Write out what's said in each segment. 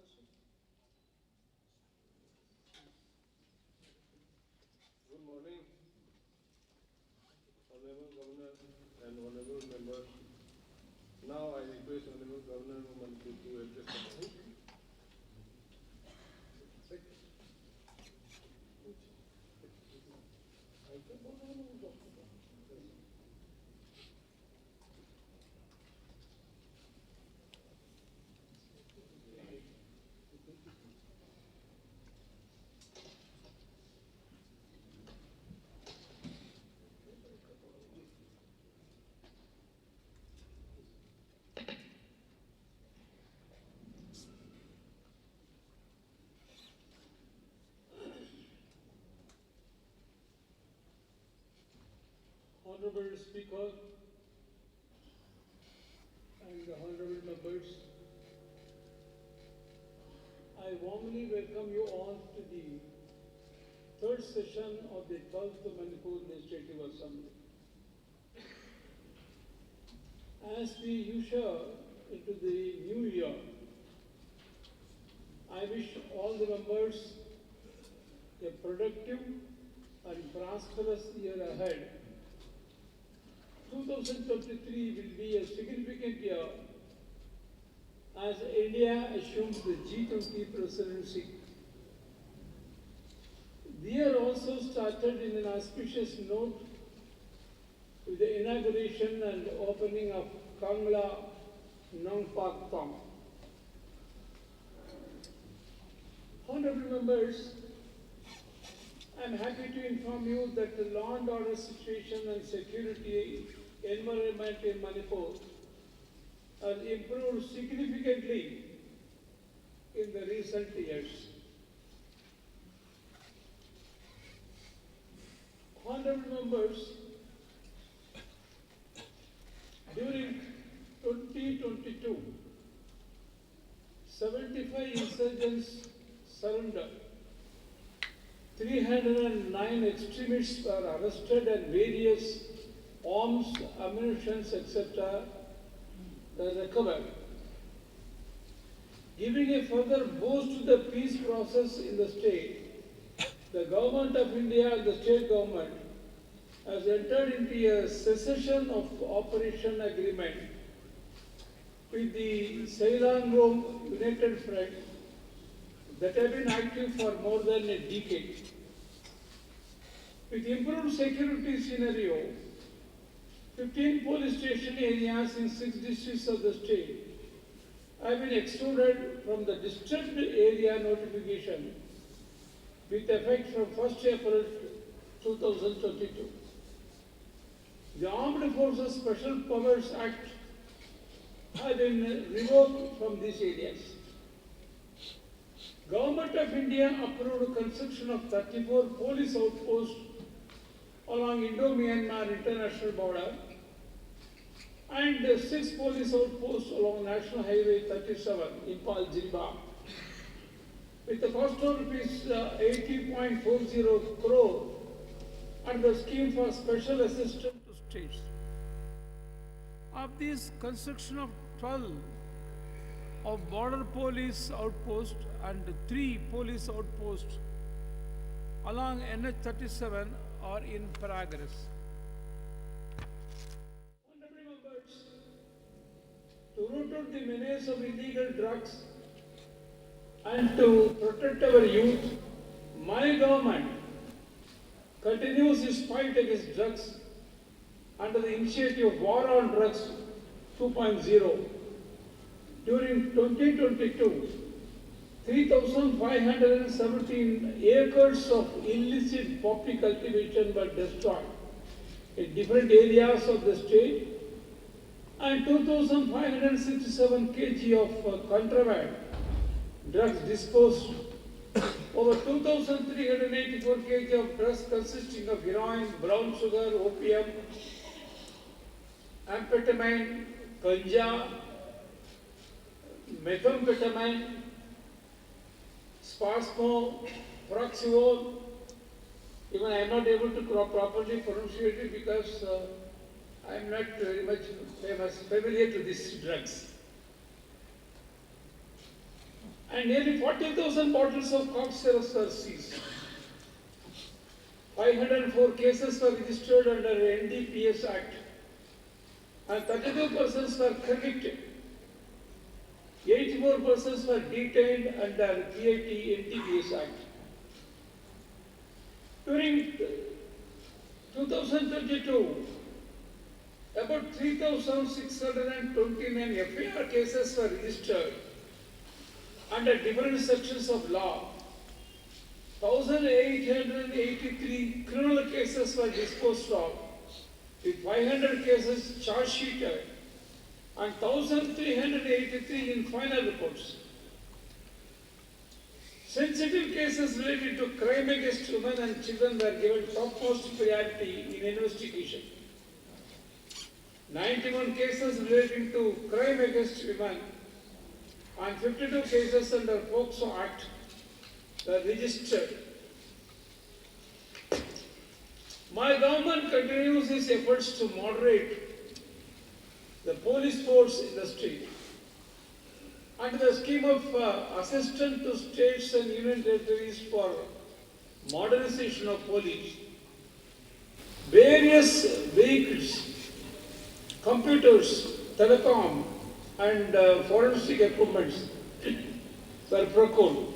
Good morning, Honorable Governor and Honorable Members. Now I request Honorable Governor Manipur to address the House. Honorable Speaker and honorable members, I warmly welcome you all to the third session of the 12th Manipur Legislative Assembly. As we usher into the new year, I wish all the members a productive and prosperous year ahead. 2023 will be a significant year as India assumes the G20 presidency. The year also started in an auspicious note with the inauguration and opening of Kangla Nongpak Thong. Honorable members, I am happy to inform you that the law and order situation and security environment in Manipur has improved significantly in the recent years. Honorable members, during 2022, 75 insurgents surrendered. 309 extremists were arrested and various arms, ammunition, etc. were recovered. Giving a further boost to the peace process in the state, the Government of India and the state government has entered into a cessation of operation agreement with the Ceylon United Front that have been active for more than a decade. With improved security scenario, 15 police station areas in 6 districts of the state have been excluded from the disturbed area notification with effect from 1st April 2022. The Armed Forces Special Powers Act has been revoked from these areas. Government of India approved construction of 34 police outposts along Indo-Myanmar international border and 6 police outposts along National Highway 37 in Jiba with the cost of rupees 80.40 crore under the scheme for special assistance to states. Of these, construction of 12 of border police outposts and 3 police outposts along NH37 are in progress. Honorable members, to root out the menace of illegal drugs and to protect our youth, my government continues its fight against drugs under the initiative War on Drugs 2.0. During 2022, 3,517 acres of illicit poppy cultivation were destroyed in different areas of the state, and 2,567 kg of contraband drugs disposed. Over 2,384 kg of drugs consisting of heroin, brown sugar, opium, amphetamine, ganja, methamphetamine, Spasmo, Proxivol. Even I am not able to properly pronounce it because I am not very much familiar to these drugs. and nearly 40,000 bottles of cough syrups were seized. 504 cases were registered under NDPS Act, and 32 persons were convicted. 84 persons were detained under PIT NDPS Act. During 2022, about 3,629 FIR cases were registered under different sections of law. 1,883 criminal cases were disposed of, with 500 cases charge sheeted and 1,383 in final reports. Sensitive cases related to crime against women and children were given topmost priority in investigation. 91 cases relating to crime against women and 52 cases under POCSO Act were registered. My government continues its efforts to moderate the police force industry under the scheme of assistance to states and union territories for modernization of police. Various vehicles, computers, telecom, and forensic equipments were procured.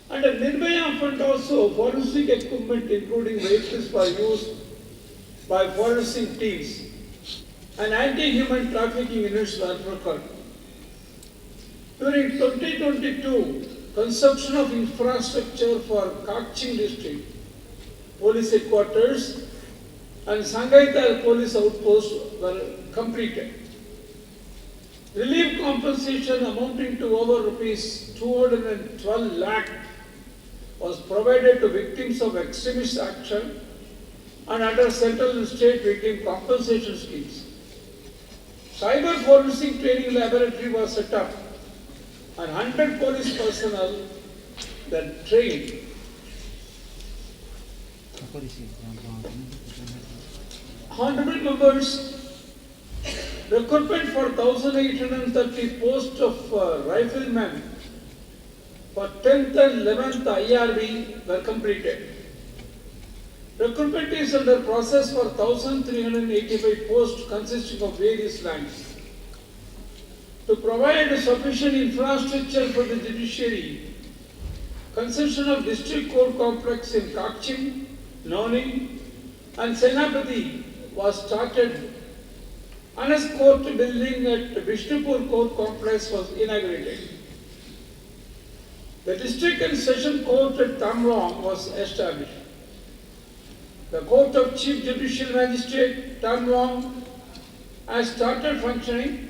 Under Nirbhaya Fund also, forensic equipment including vehicles for use by forensic teams and anti-human trafficking units were procured. During 2022, construction of infrastructure for Kakching district, police headquarters and Sangaital police outpost were completed. Relief compensation amounting to over rupees 212 lakh was provided to victims of extremist action and under central and state victim compensation schemes. Cyber forensic training laboratory was set up and 100 police personnel were trained. Honorable members, recruitment for 1,830 posts of riflemen for 10th and 11th IRB were completed. Recruitment is under process for 1,385 posts consisting of various ranks. To provide sufficient infrastructure for the judiciary, construction of district court complex in Kakching, Noni, and Senapati was started. Anas Court building at Vishnupur Court complex was inaugurated. The district and session court at Tamrong was established. The Court of Chief Judicial Magistrate, Tamrong, has started functioning.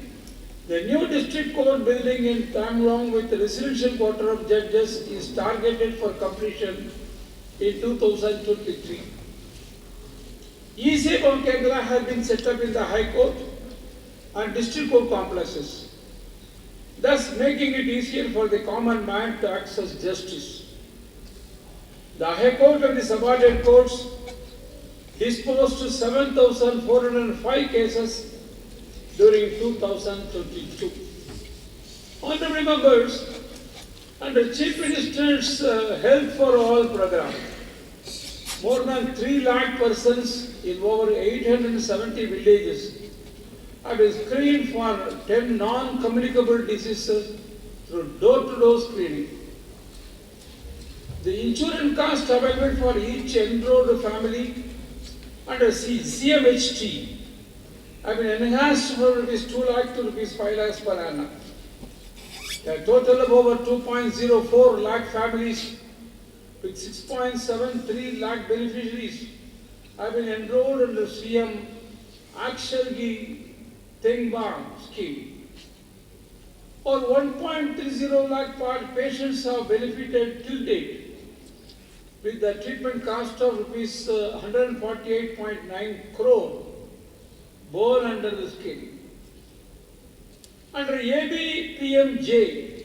The new district court building in Tamrong with the residential quarter of judges is targeted for completion in 2023. E-Save on Kerala has been set up in the High Court and district court complexes, thus making it easier for the common man to access justice. The High Court and the subordinate courts disposed 7,405 cases during 2022. Honorable members, under Chief Minister's Health for All program, more than 3 lakh persons in over 870 villages have been screened for 10 non-communicable diseases through door-to-door screening. The insurance cost available for each enrolled family under CMHT have been enhanced from Rs 2 lakh to Rs 5 lakhs per annum. A total of over 2.04 lakh families with 6.73 lakh beneficiaries have been enrolled under CM Akshagi Tengbang scheme. Or 1.30 lakh patients have benefited till date with the treatment cost of Rs 148.9 crore borne under the scheme. Under ABPMJ,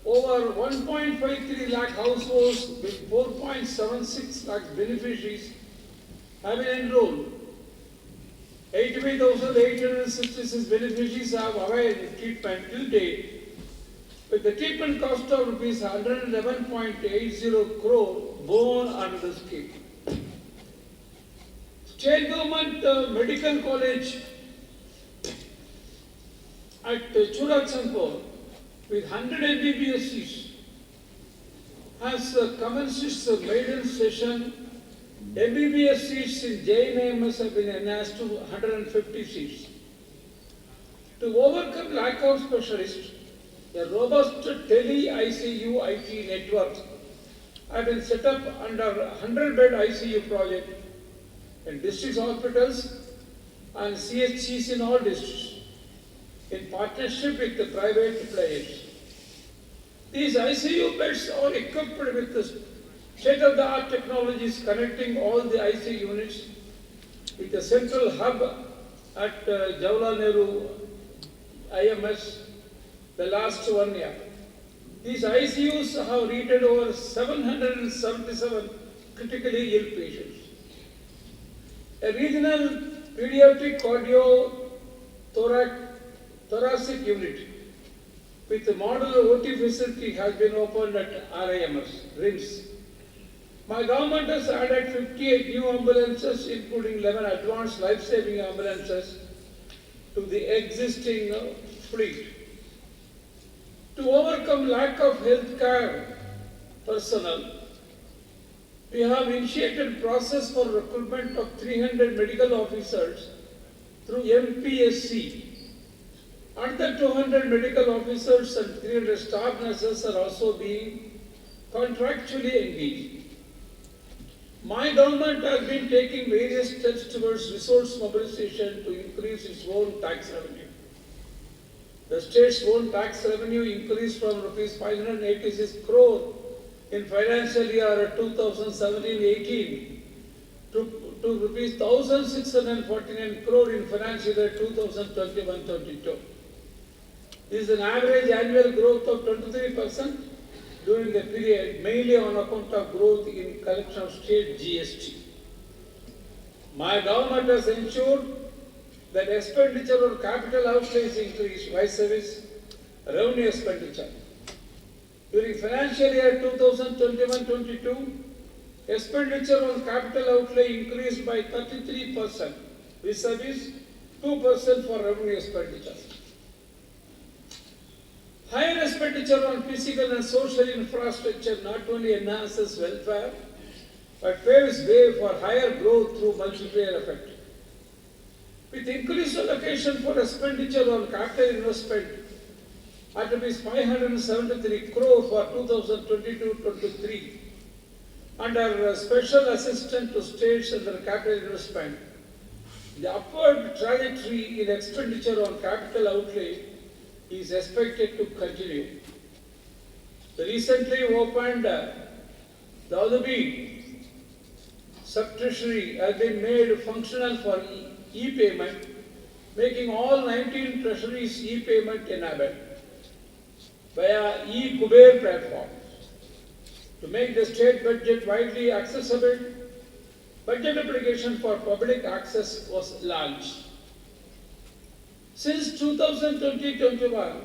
over 1.53 lakh households with 4.76 lakh beneficiaries have been enrolled. 85,866 beneficiaries have availed treatment till date, with the treatment cost of rupees 111.80 crore borne under the scheme. State Government Medical College at Churachandpur with 100 MBBS seats has commenced its maiden session. MBBS seats in JNAMS have been enhanced to 150 seats. To overcome lack of specialists, a robust tele-ICU IT network have been set up under 100-bed ICU project in district hospitals and CHCs in all districts in partnership with the private players. These ICU beds are equipped with the state-of-the-art technologies connecting all the ICU units with a central hub at Jawaharlal Nehru IMS the last 1 year. These ICUs have treated over 777 critically ill patients. A regional pediatric thoracic unit with a model OT facility has been opened at RIMS. My government has added 58 new ambulances, including 11 advanced life-saving ambulances, to the existing fleet. To overcome lack of healthcare personnel, we have initiated process for recruitment of 300 medical officers through MPSC. Another 200 medical officers and 300 staff nurses are also being contractually engaged. My government has been taking various steps towards resource mobilization to increase its own tax revenue. The state's own tax revenue increased from rupees 586 crore in financial year 2017-18 to rupees 1,649 crore in financial year 2021-22. This is an average annual growth of 23% during the period, mainly on account of growth in collection of state GST. My government has ensured that expenditure on capital outlays increased, vice versa, revenue expenditure. During financial year 2021-22, expenditure on capital outlay increased by 33%, vis-a-vis 2% for revenue expenditure. Higher expenditure on physical and social infrastructure not only enhances welfare, but paves way for higher growth through multiplier effect. With increased allocation for expenditure on capital investment at rupees 573 crore for 2022-23, under special assistance to states under capital investment, the upward trajectory in expenditure on capital outlay is expected to continue. The recently opened Doordarshan sub-treasury has been made functional for e-payment, making all 19 treasuries e-payment enabled via e-Kuber platform. To make the state budget widely accessible, budget application for public access was launched. Since 2020-21,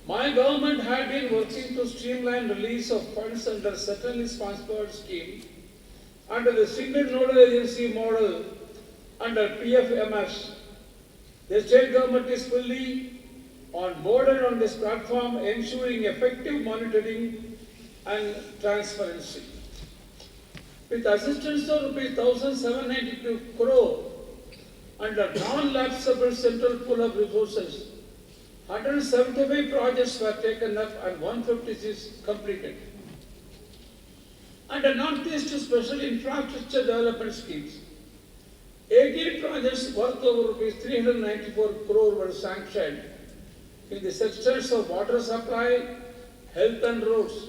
my government had been working to streamline release of funds under centrally sponsored scheme under the single nodal agency model under PFMS. The state government is fully on board on this platform, ensuring effective monitoring and transparency. With assistance of rupees 1,792 crore under non-lapsable central pool of resources, 175 projects were taken up and 156 completed. Under Northeast Special Infrastructure Development Schemes, 18 projects worth over rupees 394 crore were sanctioned in the sectors of water supply, health and roads.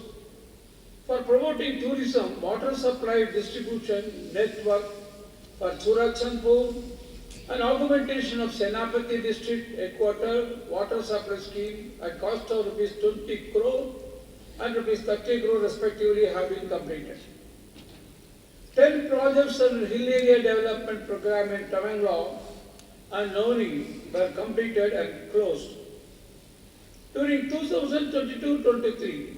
For promoting tourism, water supply distribution network for Churachandpur, and augmentation of Senapati district headquarter water supply scheme at cost of rupees 20 crore and rupees 30 crore respectively have been completed. 10 projects under Hill Area Development Program in Tamenglong and Noni were completed and closed. During 2022-23,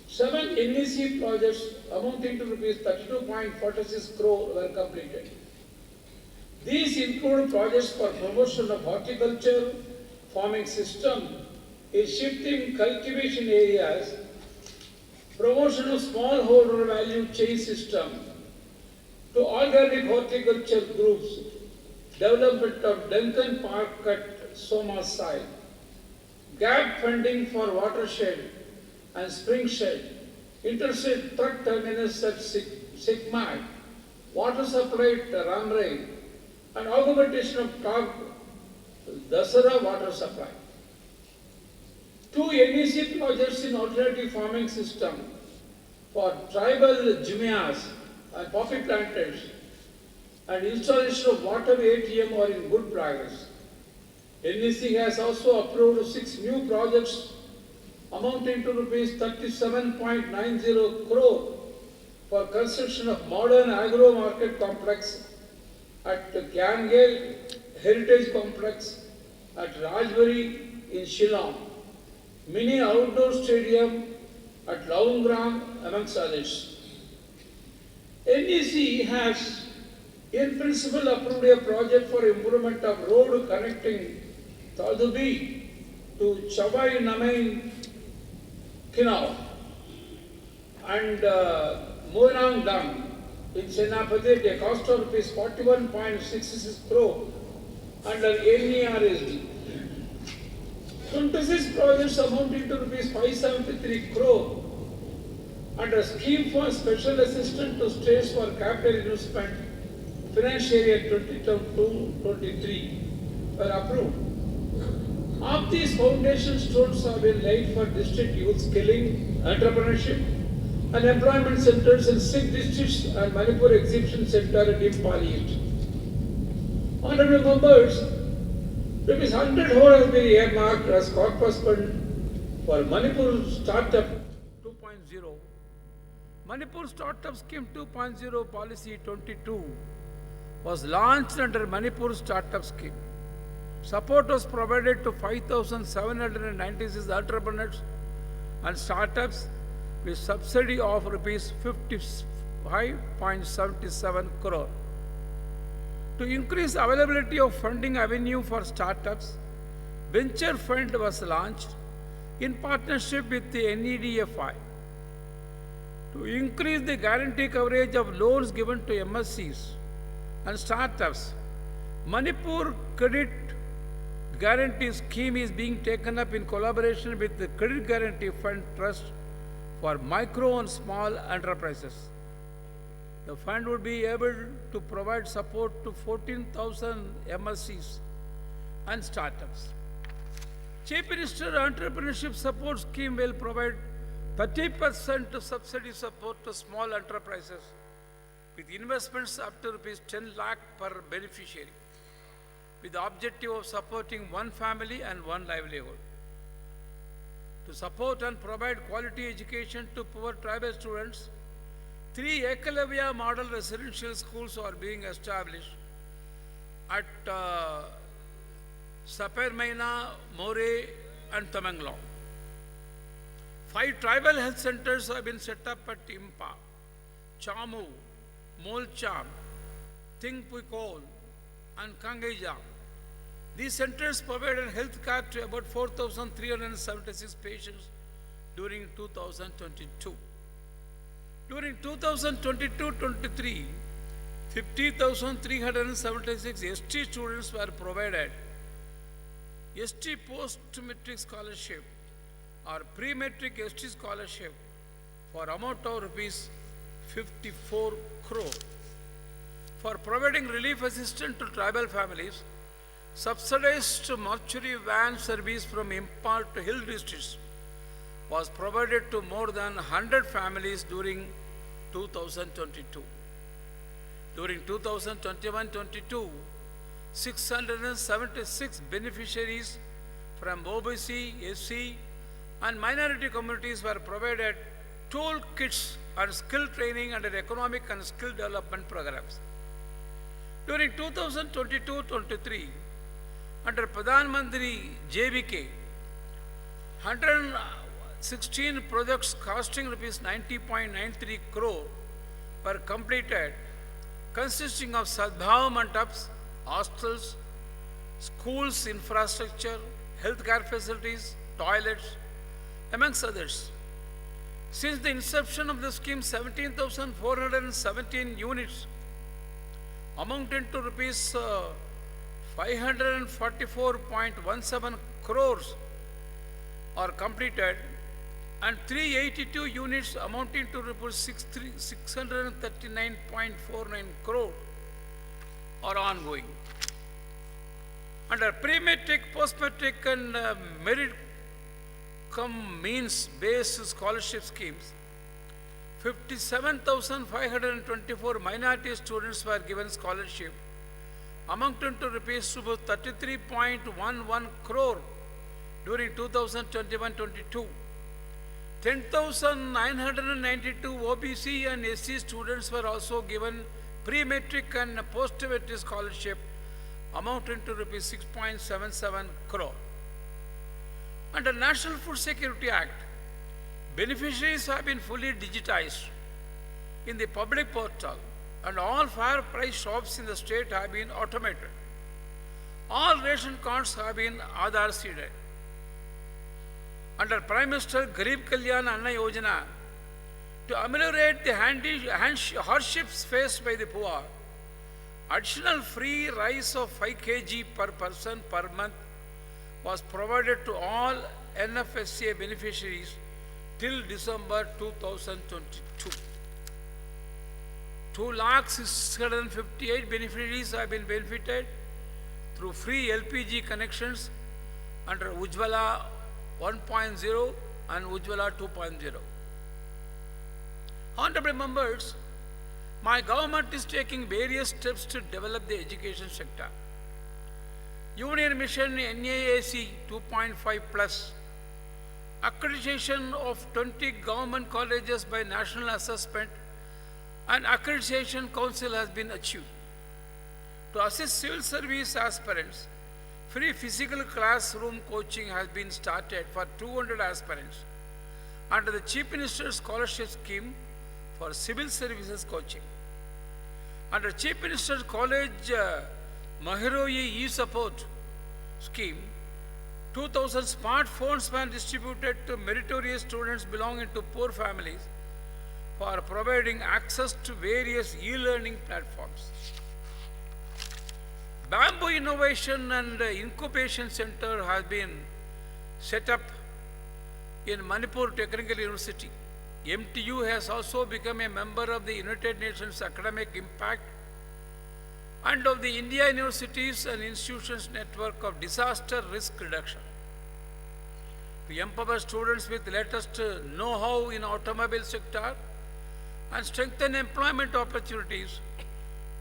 7 NEC projects amounting to rupees 32.46 crore were completed. These include projects for promotion of horticulture, farming system, a shift in cultivation areas, promotion of smallholder value chain system to organic horticulture groups, development of Duncan Park at Soma site, gap funding for watershed and spring shed, interstate truck terminus at Sigmag, water supply at Ramray, and augmentation of Tag Dasara water supply. 2 NEC projects in alternative farming system for tribal jimias and poppy planters and installation of water ATM are in good progress. NEC has also approved 6 new projects amounting to rupees 37.90 crore for construction of modern agro market complex at Gangale Heritage Complex at Rajbari in Shillong, mini outdoor stadium at Laungram amongst others. NEC has in principle approved a project for improvement of road connecting Tadubi to Chavai Namain Kinau and Moirang Dam in Senapati at a cost of rupees 41.66 crore under NERSD. 26 projects amounting to rupees 573 crore under scheme for special assistance to states for capital investment financial year 2022-23 were approved. Of these foundation stones have been laid for district youth skilling, entrepreneurship and employment centers in 6 districts and Manipur Exhibition Center at Impali East. Honorable members, rupees 100 crore has been earmarked as corpus fund for Manipur Startup 2.0. Manipur Startup Scheme 2.0 Policy 22 was launched under Manipur Startup Scheme. Support was provided to 5,796 entrepreneurs and startups with subsidy of rupees 55.77 crore. To increase availability of funding avenue for startups, Venture Fund was launched in partnership with the NEDFI. To increase the guarantee coverage of loans given to MSCs and startups, Manipur Credit Guarantee Scheme is being taken up in collaboration with the Credit Guarantee Fund Trust for micro and small enterprises. The fund would be able to provide support to 14,000 MSCs and startups. Chief Minister Entrepreneurship Support Scheme will provide 30% subsidy support to small enterprises with investments up to rupees 10 lakh per beneficiary, with the objective of supporting one family and one livelihood. To support and provide quality education to poor tribal students, 3 Ekalavya model residential schools are being established at Sapermaina, More and Tamanglaw. 5 tribal health centers have been set up at Impa, Chamu, Molcham, Tingpukol and Kangeja. These centers provided health care to about 4,376 patients during 2022. During 2022-23, 50,376 ST students were provided ST post-matric scholarship or pre-matric ST scholarship for amount of rupees 54 crore. For providing relief assistance to tribal families, subsidized mortuary van service from Impal to Hill districts was provided to more than 100 families during 2022. During 2021-22, 676 beneficiaries from OBC, SC and minority communities were provided tool kits and skill training under economic and skill development programs. During 2022-23, under Pradhan Mantri JVK, 116 projects costing rupees 90.93 crore were completed, consisting of Sadbhav Mandaps, hostels, schools, infrastructure, healthcare facilities, toilets, amongst others. Since the inception of the scheme, 17,417 units amounting to rupees 544.17 crores are completed, and 382 units amounting to rupees 639.49 crore are ongoing. Under pre-metric, post-metric and merit means based scholarship schemes, 57,524 minority students were given scholarship amounting to rupees 33.11 crore during 2021-22. 10,992 OBC and SC students were also given pre-metric and post-metric scholarship amounting to rupees 6.77 crore. Under National Food Security Act, beneficiaries have been fully digitized in the public portal, and all fair price shops in the state have been automated. All ration cards have been Aadhaar seeded. Under Prime Minister Garib Kalyan Anna Yojana, to ameliorate the hardships faced by the poor, additional free rice of 5 kg per person per month was provided to all NFSA beneficiaries till December 2022. 2,658,000 beneficiaries have been benefited through free LPG connections under Ujjwala 1.0 and Ujjwala 2.0. Honorable members, my government is taking various steps to develop the education sector. Union Mission NAAC 2.5 plus, accreditation of 20 government colleges by National Assessment and Accreditation Council has been achieved. To assist civil service aspirants, free physical classroom coaching has been started for 200 aspirants under the Chief Minister's Scholarship Scheme for Civil Services coaching. Under Chief Minister's College Mahiroi e-Support Scheme, 2,000 smartphones were distributed to meritorious students belonging to poor families for providing access to various e-learning platforms. Bamboo Innovation and Incubation Center has been set up in Manipur Technical University. MTU has also become a member of the United Nations Academic Impact and of the India Universities and Institutions Network of Disaster Risk Reduction. To empower students with latest know-how in automobile sector and strengthen employment opportunities,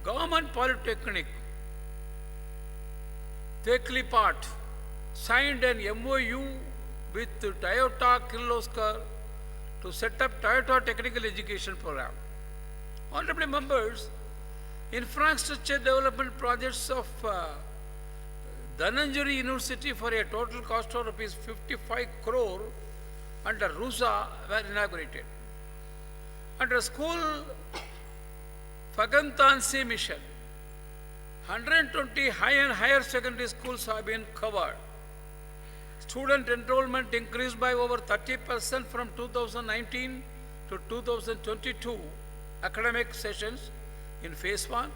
Government Polytechnic, Teklipat, signed an MOU with Toyota Kirloskar to set up Toyota Technical Education Program. Honorable members, infrastructure development projects of Dhananjari University for a total cost of rupees 55 crore under RUSA were inaugurated. Under school Fagantansi mission, 120 high and higher secondary schools have been covered. Student enrollment increased by over 30% from 2019 to 2022 academic sessions in phase 1.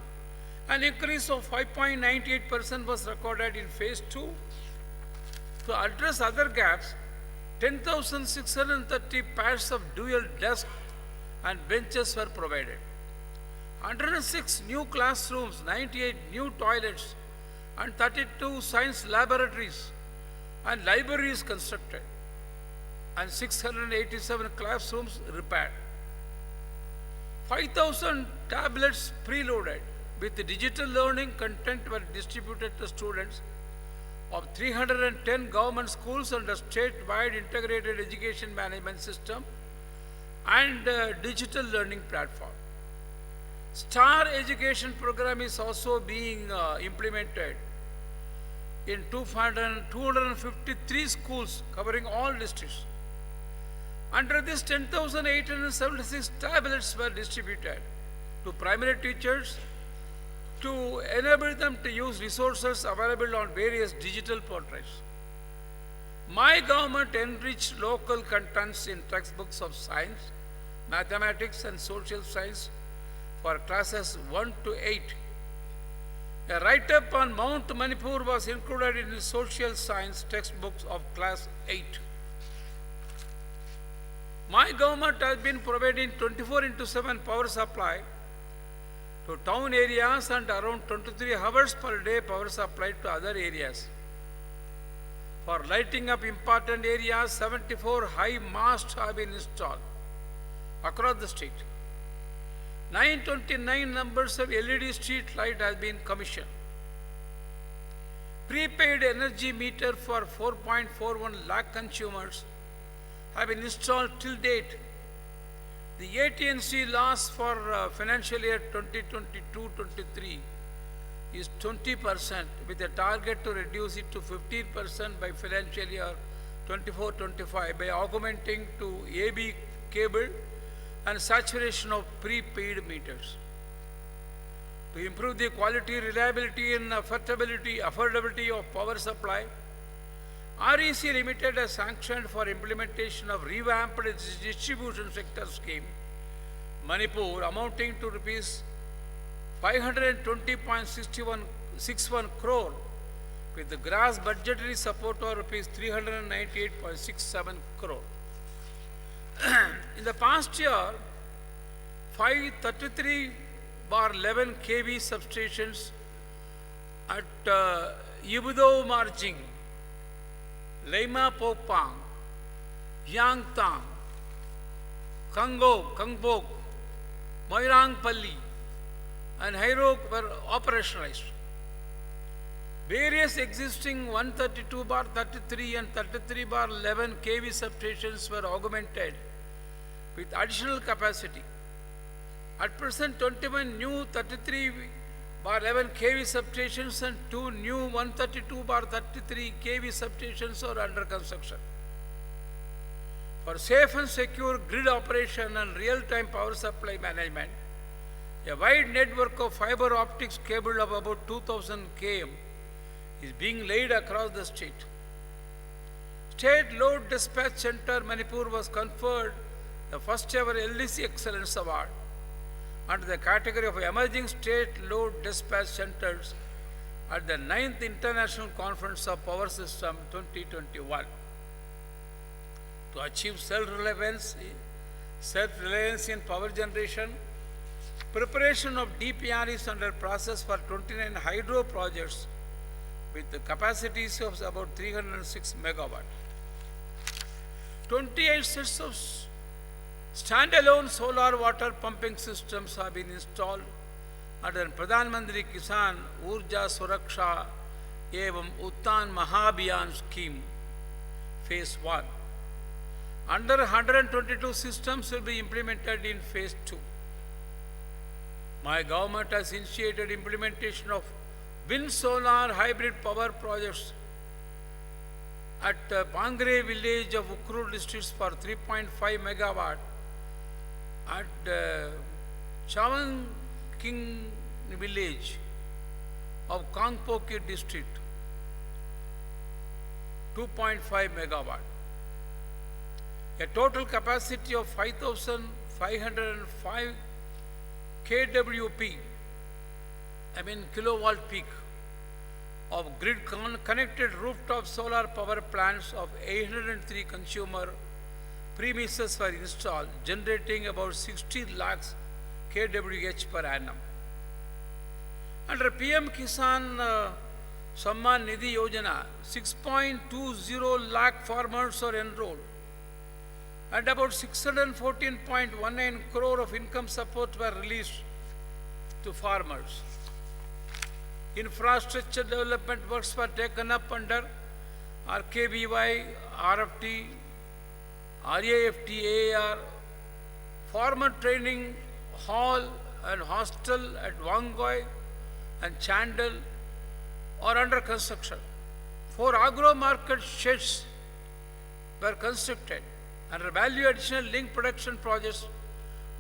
An increase of 5.98% was recorded in phase 2. To address other gaps, 10,630 pairs of dual desks and benches were provided. 106 new classrooms, 98 new toilets, and 32 science laboratories and libraries constructed, and 687 classrooms repaired. 5,000 tablets preloaded with digital learning content were distributed to students of 310 government schools under state-wide integrated education management system and digital learning platform. Star education program is also being implemented in 253 schools covering all districts. Under this, 10,876 tablets were distributed to primary teachers to enable them to use resources available on various digital portals. My government enriched local contents in textbooks of science, mathematics and social science for classes 1 to 8. A write-up on Mount Manipur was included in the social science textbooks of class 8. My government has been providing 24/7 power supply to town areas and around 23 hours per day power supply to other areas. For lighting up important areas, 74 high masts have been installed across the state. 929 numbers of LED street light has been commissioned. Prepaid energy meter for 4.41 lakh consumers have been installed till date. The AT&C loss for financial year 2022-23 is 20%, with a target to reduce it to 15% by financial year 24-25 by augmenting to AB cable and saturation of prepaid meters. To improve the quality, reliability and affordability of power supply, REC Limited has sanctioned for implementation of revamped distribution sector scheme, Manipur, amounting to rupees 520.61 crore with the gross budgetary support of rupees 398.67 crore. In the past year, 533/11 kV substations at Ibudo Marjing, Lema Popang, Yangtang, Kangbok, Moirangpalli, and Hairok were operationalized. Various existing 132/33 and 33/11 kV substations were augmented with additional capacity. At present, 21 new 33/11 kV substations and 2 new 132/33 kV substations are under construction. For safe and secure grid operation and real-time power supply management, a wide network of fiber optics cable of about 2000 km is being laid across the state. State Load Dispatch Center Manipur was conferred the first ever LDC Excellence Award under the category of Emerging State Load Dispatch Centers at the 9th International Conference of Power System 2021. To achieve self-reliance in power generation, preparation of DPR is under process for 29 hydro projects with the capacities of about 306 megawatt. 28 sets of standalone solar water pumping systems have been installed under Pradhan Mantri Kisan Urja Suraksha Evam Uttan Mahabhiyan scheme, phase 1. Under 122 systems will be implemented in phase 2. My government has initiated implementation of wind solar hybrid power projects at Pangre village of Ukrur districts for 3.5 megawatt, at Chavan King village of Kangpoki district 2.5 megawatt. A total capacity of 5,505 kWp, kilowatt peak, of grid connected rooftop solar power plants of 803 consumer premises were installed, generating about 60 lakhs kWh per annum. Under PM Kisan Samman Nidhi Yojana, 6.20 lakh farmers are enrolled, and about 614.19 crore of income support were released to farmers. Infrastructure development works were taken up under RKBY, RFT, RAFT, AAR. Farmer training hall and hostel at Wangoi and Chandel are under construction. 4 agro-market sheds were constructed. Under value additional linked production projects,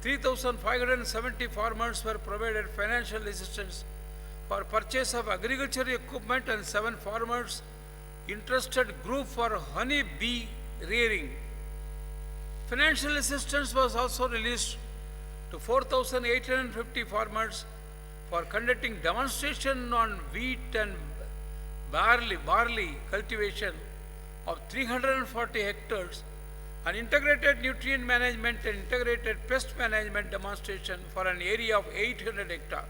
3,570 farmers were provided financial assistance for purchase of agricultural equipment, and 7 farmers interested group for honey bee rearing. Financial assistance was also released to 4,850 farmers for conducting demonstration on wheat and barley cultivation of 340 hectares, and integrated nutrient management and integrated pest management demonstration for an area of 800 hectares.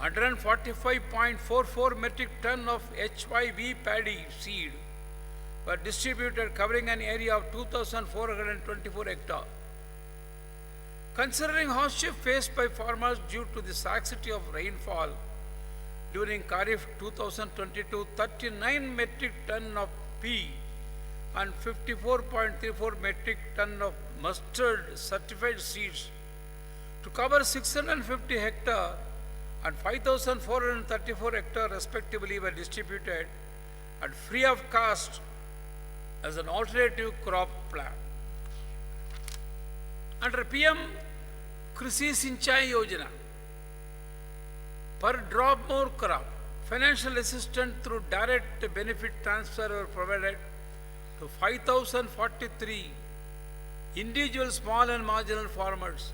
145.44 metric ton of HYV paddy seed were distributed, covering an area of 2,424 hectares. Considering hardship faced by farmers due to the scarcity of rainfall during Kharif 2022, 39 metric ton of pea and 54.34 metric ton of mustard certified seeds to cover 650 hectares and 5,434 hectares respectively were distributed at free of cost as an alternative crop plan. Under PM Krishi Sinchai Yojana, per drop more crop, financial assistance through direct benefit transfer were provided to 5,043 individual small and marginal farmers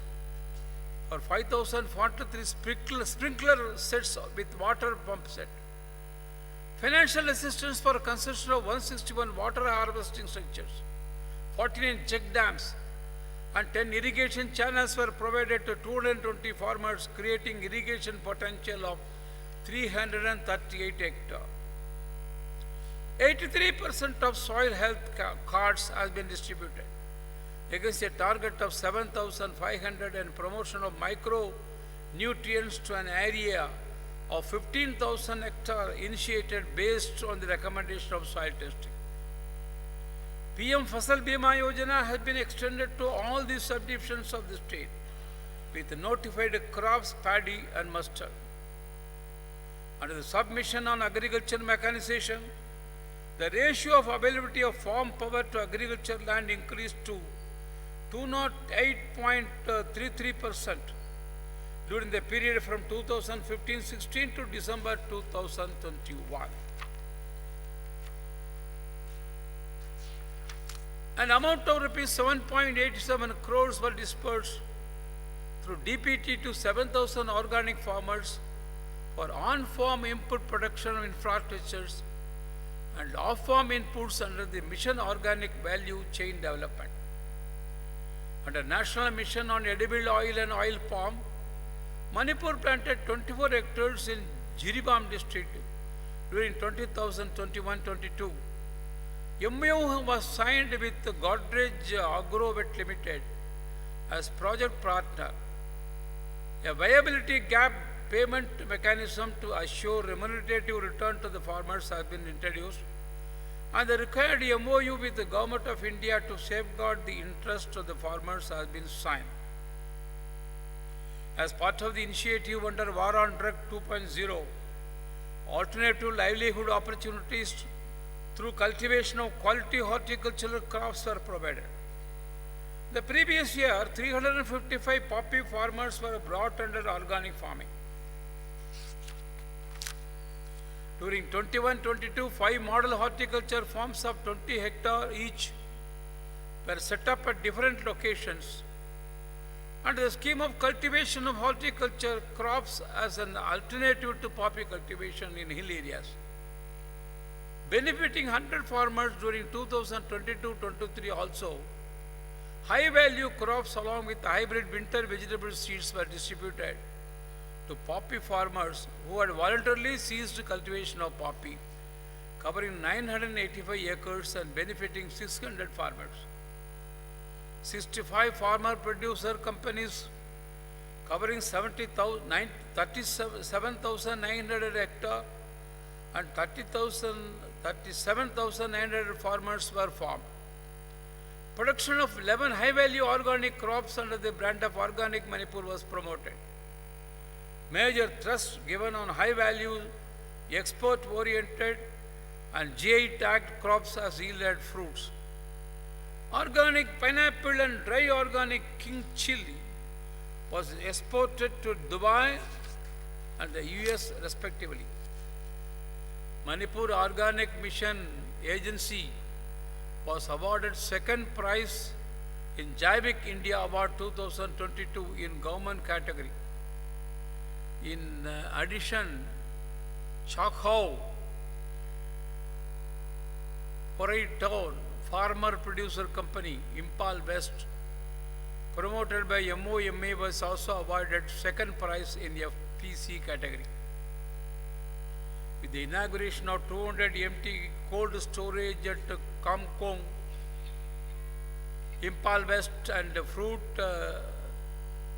for 5,043 sprinkler sets with water pump set. Financial assistance for construction of 161 water harvesting structures, 49 check dams, and 10 irrigation channels were provided to 220 farmers, creating irrigation potential of 338 hectares. 83% of soil health cards has been distributed against a target of 7,500, and promotion of micronutrients to an area of 15,000 hectares initiated based on the recommendation of soil testing. PM Fasal Bima Yojana has been extended to all the subdivisions of the state with notified crops, paddy and mustard. Under the submission on agriculture mechanization, the ratio of availability of farm power to agriculture land increased to 208.33% during the period from 2015-16 to December 2021. An amount of rupees 7.87 crores were dispersed through DPT to 7,000 organic farmers for on-farm input production of infrastructures and off-farm inputs under the Mission Organic Value Chain Development. Under National Mission on Edible Oil and Oil Palm, Manipur planted 24 hectares in Jiribam district during 2021-22. MOU was signed with Godrej Agrovet Limited as project partner. A viability gap payment mechanism to assure remunerative return to the farmers has been introduced, and the required MOU with the Government of India to safeguard the interest of the farmers has been signed. As part of the initiative under War on Drug 2.0, alternative livelihood opportunities through cultivation of quality horticultural crops were provided. The previous year, 355 poppy farmers were brought under organic farming. During 21-22, 5 model horticulture farms of 20 hectares each were set up at different locations under the scheme of cultivation of horticulture crops as an alternative to poppy cultivation in hill areas, benefiting 100 farmers during 2022-23 also. High-value crops along with hybrid winter vegetable seeds were distributed to poppy farmers who had voluntarily ceased cultivation of poppy, covering 985 acres and benefiting 600 farmers. 65 farmer producer companies covering 37,900 hectares and 37,900 farmers were formed. Production of 11 high-value organic crops under the brand of Organic Manipur was promoted. Major thrust given on high-value, export-oriented and GI tagged crops has yielded fruits. Organic pineapple and dry organic king chili was exported to Dubai and the US respectively. Manipur Organic Mission Agency was awarded second prize in Jaivik India Award 2022 in government category. In addition, Chakhau, Porai Town Farmer Producer Company, Impal West, promoted by MOMA, was also awarded second prize in the PC category. With the inauguration of 200 MT cold storage at Kamkong, Impal West and Fruit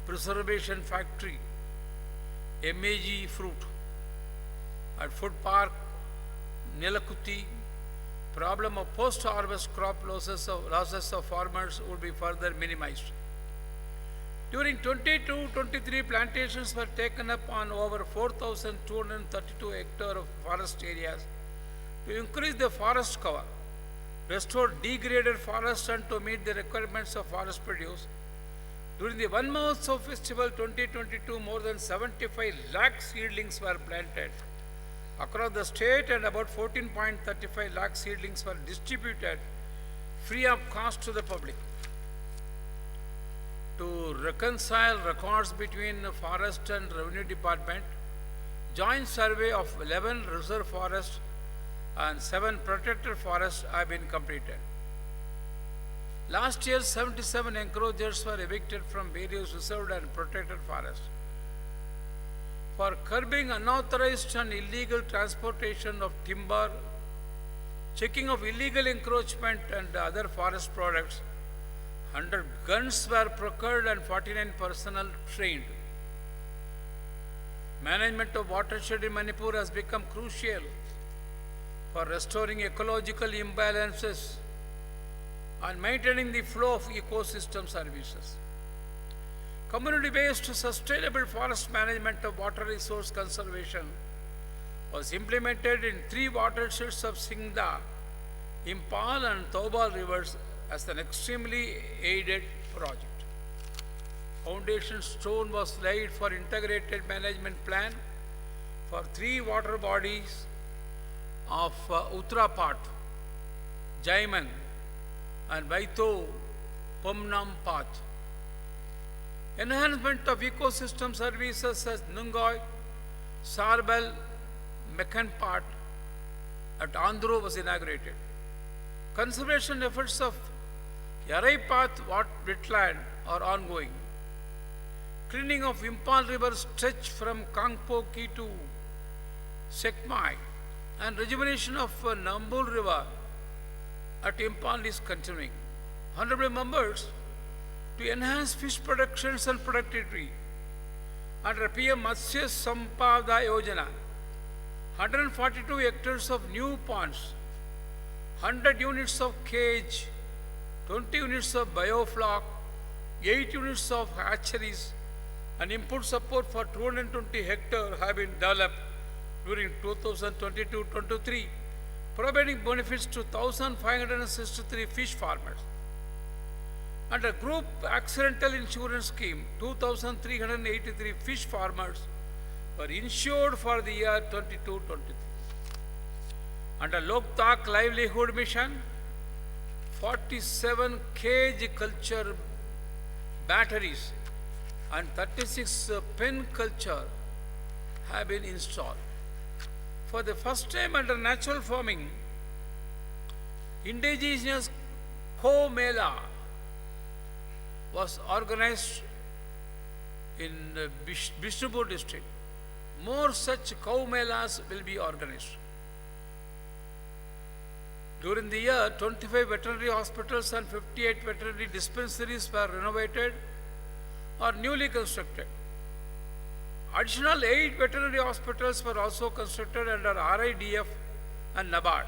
Preservation Factory, MAG Fruit, at Food Park, Nelakuti, problem of post-harvest crop losses of farmers would be further minimized. During 22-23, plantations were taken up on over 4,232 hectares of forest areas to increase the forest cover, restore degraded forests and to meet the requirements of forest produce. During the 1 month of festival 2022, more than 75 lakh seedlings were planted across the state and about 14.35 lakh seedlings were distributed free of cost to the public. To reconcile records between the Forest and Revenue Department, joint survey of 11 reserve forests and 7 protected forests have been completed. Last year, 77 encroachers were evicted from various reserved and protected forests. For curbing unauthorized and illegal transportation of timber, checking of illegal encroachment and other forest products, 100 guns were procured and 49 personnel trained. Management of watershed in Manipur has become crucial for restoring ecological imbalances and maintaining the flow of ecosystem services. Community-based sustainable forest management of water resource conservation was implemented in 3 watersheds of Singda, Impal and Taubal rivers as an extremely aided project. Foundation stone was laid for integrated management plan for 3 water bodies of Uttarapat, Jaiman and Vaito Pumnam Path. Enhancement of ecosystem services as Nungoi, Sarbel, Mekanpat at Andhro was inaugurated. Conservation efforts of Yaraipath wetland are ongoing. Cleaning of Impal River stretch from Kangpoki to Sekmai and rejuvenation of Nambul River at Impal is continuing. Honorable members, to enhance fish productions and productivity, under PM Matsya Sampada Yojana, 142 hectares of new ponds, 100 units of cage, 20 units of biofloc, 8 units of hatcheries, and input support for 220 hectares have been developed during 2022-23, providing benefits to 1,563 fish farmers. Under Group Accidental Insurance Scheme, 2,383 fish farmers were insured for the year 22-23. Under Loktak Livelihood Mission, 47 cage culture batteries and 36 pen culture have been installed. For the first time under natural farming, indigenous Cow Mela was organized in Bishnupur district. More such cow melas will be organized. During the year, 25 veterinary hospitals and 58 veterinary dispensaries were renovated or newly constructed. Additional 8 veterinary hospitals were also constructed under RIDF and NABARD.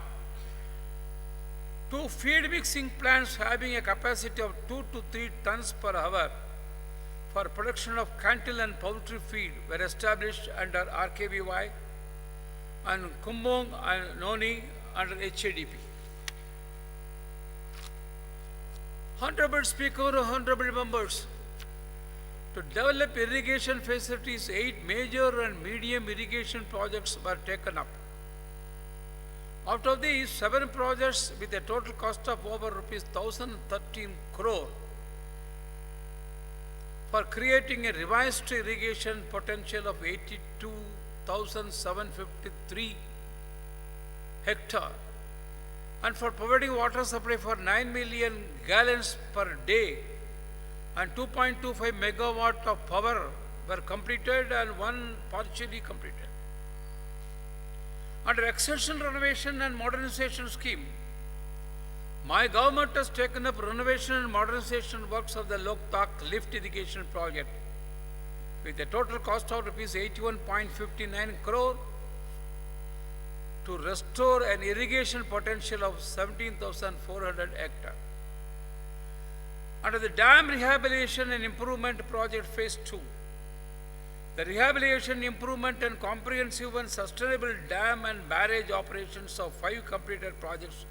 2 feed mixing plants having a capacity of 2 to 3 tons per hour for production of cattle and poultry feed were established under RKVY, and Kumbong and Noni under HADP. Honorable Speaker, honorable members, to develop irrigation facilities, 8 major and medium irrigation projects were taken up. Out of these, 7 projects with a total cost of over rupees 1,013 crore for creating a revised irrigation potential of 82,753 hectare and for providing water supply for 9 million gallons per day and 2.25 megawatt of power were completed and 1 partially completed. Under extension renovation and modernization scheme, my government has taken up renovation and modernization works of the Loktak lift irrigation project with a total cost of rupees 81.59 crore to restore an irrigation potential of 17,400 hectares. Under the dam rehabilitation and improvement project phase 2, the rehabilitation, improvement and comprehensive and sustainable dam and barrage operations of 5 completed projects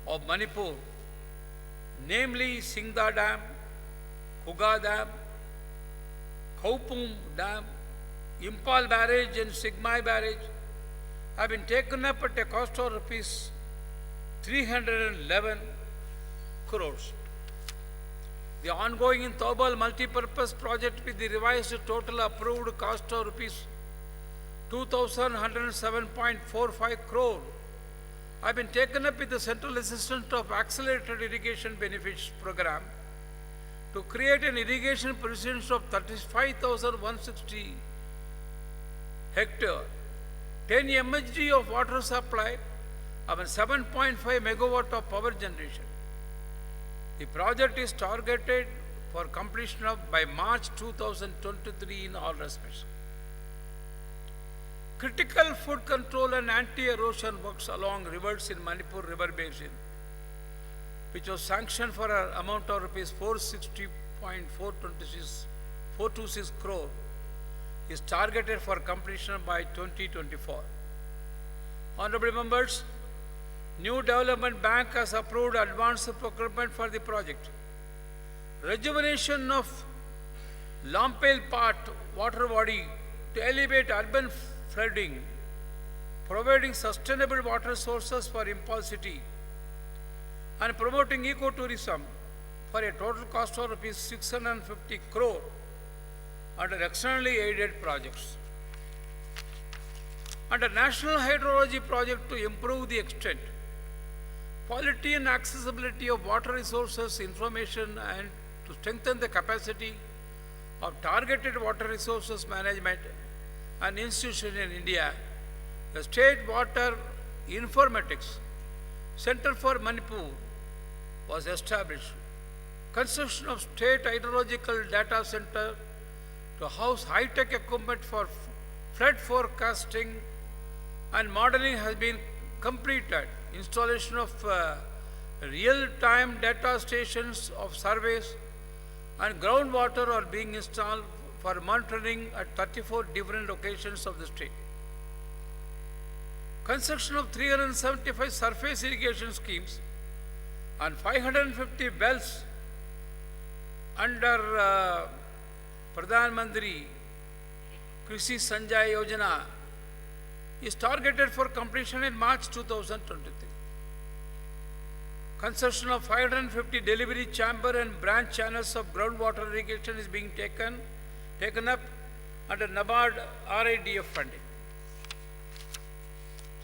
of Manipur, namely Singda Dam, Kuga Dam, Kaupum Dam, Impal Barrage and Sigmai Barrage, have been taken up at a cost of rupees 311 crores. The ongoing Taubal multi-purpose project with the revised total approved cost of rupees 2,107.45 crore have been taken up with the Central Assistance of Accelerated Irrigation Benefits Program to create an irrigation presence of 35,160 hectare, 10 MHD of water supply, and 7.5 megawatt of power generation. The project is targeted for completion by March 2023 in all respects. Critical food control and anti-erosion works along rivers in Manipur River Basin, which was sanctioned for an amount of rupees 460.426 crore, is targeted for completion by 2024. Honorable members, New Development Bank has approved advance procurement for the project. Rejuvenation of Lampel Part water body to elevate urban flooding, providing sustainable water sources for Impal city, and promoting ecotourism for a total cost of rupees 650 crore under externally aided projects. Under National Hydrology Project to improve the extent, quality and accessibility of water resources information and to strengthen the capacity of targeted water resources management and institution in India, the State Water Informatics Center for Manipur was established. Construction of State Hydrological Data Center to house high-tech equipment for flood forecasting and modeling has been completed. Installation of real-time data stations of surveys and groundwater are being installed for monitoring at 34 different locations of the state. Construction of 375 surface irrigation schemes and 550 wells under Pradhan Mantri Krishi Sanjay Yojana is targeted for completion in March 2023. Construction of 550 delivery chamber and branch channels of groundwater irrigation is being taken up under NABARD RIDF funding.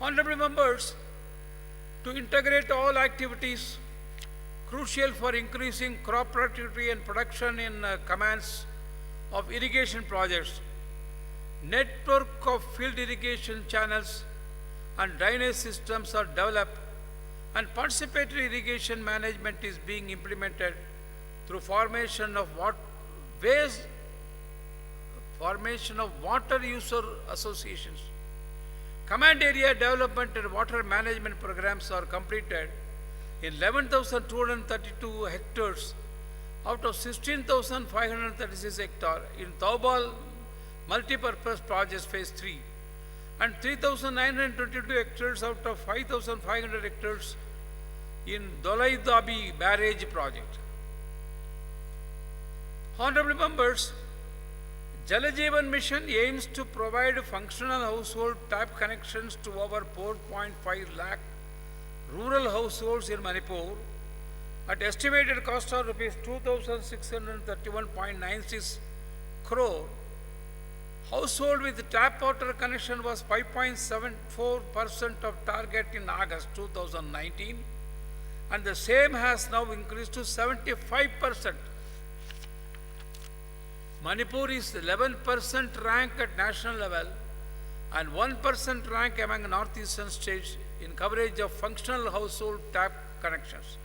Honorable members, to integrate all activities crucial for increasing crop productivity and production in commands of irrigation projects, network of field irrigation channels and drainage systems are developed and participatory irrigation management is being implemented through formation of water user associations. Command area development and water management programs are completed in 11,232 hectares out of 16,536 hectares in Taubal multi-purpose projects phase 3 and 3,922 hectares out of 5,500 hectares in Dolai Dabi barrage project. Honorable members, Jal Jeevan Mission aims to provide functional household tap connections to over 4.5 lakh rural households in Manipur at estimated cost of rupees 2,631.96 crore. Household with tap water connection was 5.74% of target in August 2019, and the same has now increased to 75%. Manipur is 11% rank at national level and 1% rank among northeastern states in coverage of functional household tap connections.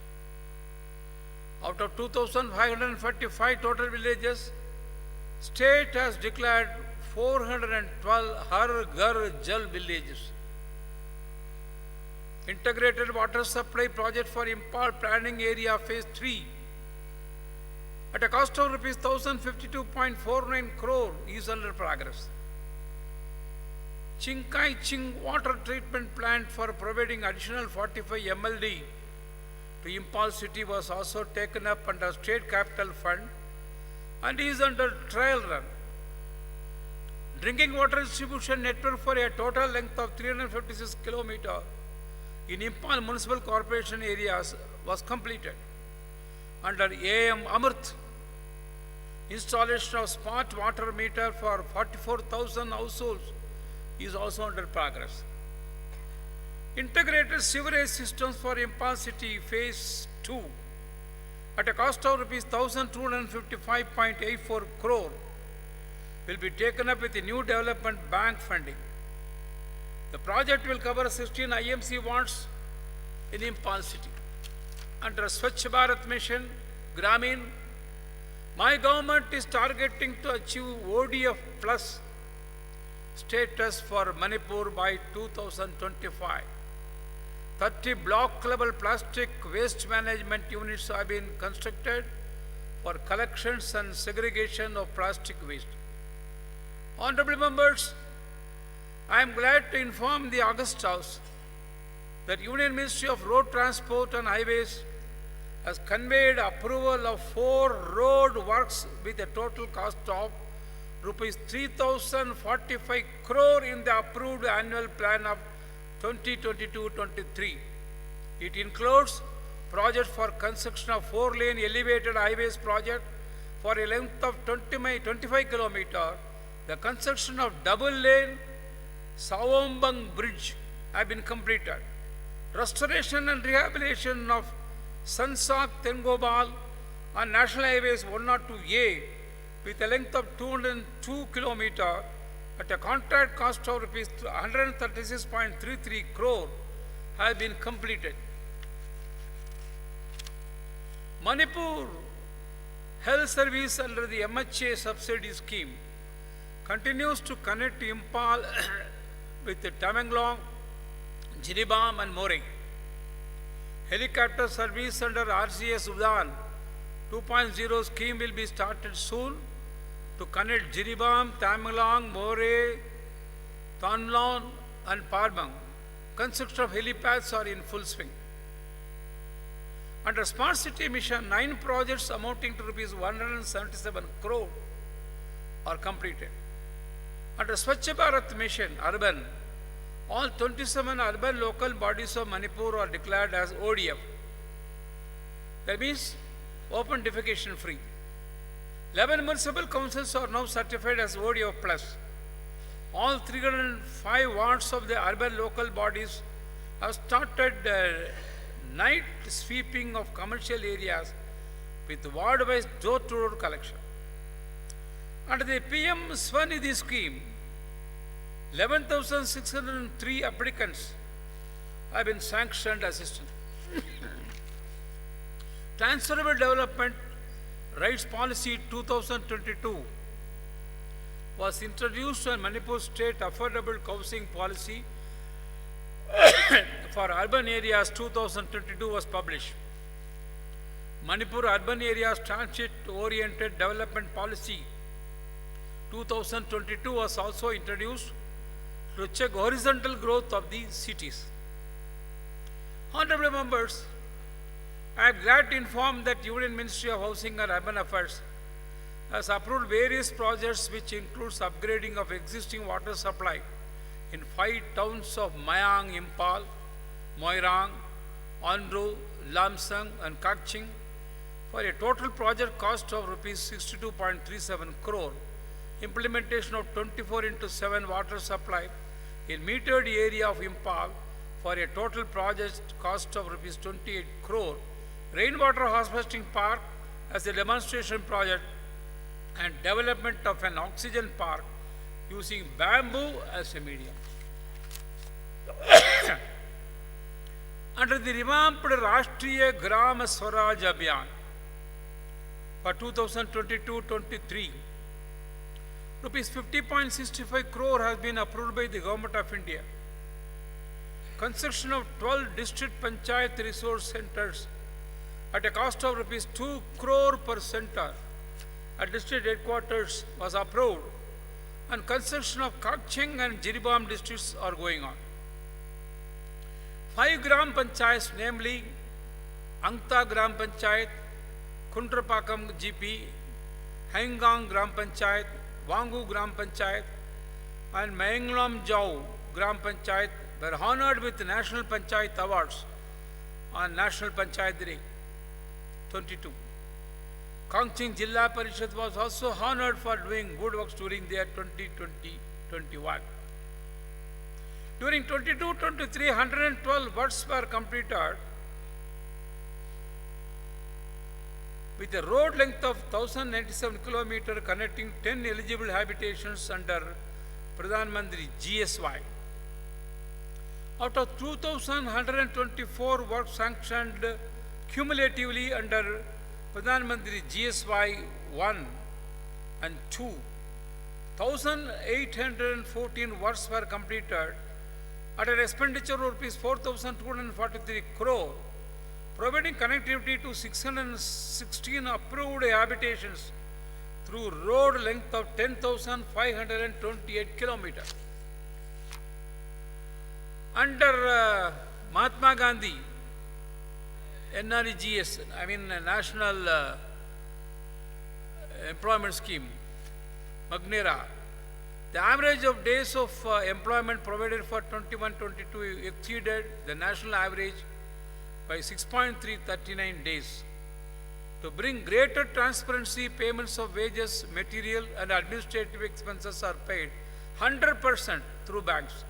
Out of 2,545 total villages, state has declared 412 Har Ghar Jal villages. Integrated water supply project for Impal planning area phase 3 at a cost of rupees 1,052.49 crore is under progress. Chinkai Ching water treatment plant for providing additional 45 MLD to Impal city was also taken up under state capital fund and is under trial run. Drinking water distribution network for a total length of 356 km in Impal municipal corporation areas was completed. Under AM Amrit, installation of smart water meter for 44,000 households is also under progress. Integrated sewerage systems for Impal city phase 2 at a cost of rupees 1,255.84 crore will be taken up with the new development bank funding. The project will cover 16 IMC wards in Impal city. Under Swachh Bharat Mission, Gramin, my government is targeting to achieve ODF plus status for Manipur by 2025. 30 block level plastic waste management units have been constructed for collections and segregation of plastic waste. Honorable members, I am glad to inform the August House that Union Ministry of Road Transport and Highways has conveyed approval of 4 road works with a total cost of rupees 3,045 crore in the approved annual plan of 2022-23. It includes project for construction of 4-lane elevated highways project for a length of 25 km. The construction of double-lane Sawombang Bridge have been completed. Restoration and rehabilitation of Sansak Tengobal on National Highways 102A with a length of 202 km at a contract cost of rupees 136.33 crore has been completed. Manipur Health Service under the MHA subsidy scheme continues to connect Impal with the Tamenglong, Jiribam and Moreh. Helicopter service under RCS Udan 2.0 scheme will be started soon to connect Jiribam, Tamenglong, Moreh, Tonlon and Parbang. Construction of helipads are in full swing. Under Smart City Mission, 9 projects amounting to rupees 177 crore are completed. Under Swachh Bharat Mission, Urban, all 27 urban local bodies of Manipur are declared as ODF. That means open defecation free. 11 municipal councils are now certified as ODF plus. All 305 wards of the urban local bodies have started night sweeping of commercial areas with ward-wise door-to-door collection. Under the PM Swanidhi scheme, 11,603 applicants have been sanctioned assistance. Transferable Development Rights Policy 2022 was introduced and Manipur State Affordable Housing Policy for Urban Areas 2022 was published. Manipur Urban Areas Transit Oriented Development Policy 2022 was also introduced to check horizontal growth of the cities. Honorable members, I am glad to inform that Union Ministry of Housing and Urban Affairs has approved various projects which includes upgrading of existing water supply in 5 towns of Mayang, Impal, Moirang, Andhra, Lamsang and Kakching for a total project cost of rupees 62.37 crore. Implementation of 24/7 water supply in metered area of Impal for a total project cost of rupees 28 crore. Rainwater harvesting park as a demonstration project and development of an oxygen park using bamboo as a medium. Under the revamped Rashtriya Gram Swaraj Abhiyan for 2022-23, rupees 50.65 crore has been approved by the Government of India. Construction of 12 district panchayat resource centers at a cost of rupees 2 crore per center at district headquarters was approved, and construction of Kakching and Jiribam districts are going on. 5 gram panchayats, namely Angta Gram Panchayat, Kundrapakam GP, Hangang Gram Panchayat, Wangu Gram Panchayat and Mayanglam Jau Gram Panchayat were honored with National Panchayat Awards on National Panchayat Day 22. Kangching Jilla Parishad was also honored for doing good works during the year 2020-21. During 22-23, 112 works were completed with a road length of 1097 km connecting 10 eligible habitations under Pradhan Mantri GSY. Out of 2,124 works sanctioned cumulatively under Pradhan Mantri GSY 1 and 2, 1,814 works were completed at an expenditure of rupees 4,243 crore, providing connectivity to 616 approved habitations through road length of 10,528 kilometers. Under Mahatma Gandhi NREGS, National Employment Scheme, Magnera, the average of days of employment provided for 21-22 exceeded the national average by 6.339 days. To bring greater transparency, payments of wages, material and administrative expenses are paid 100% through banks.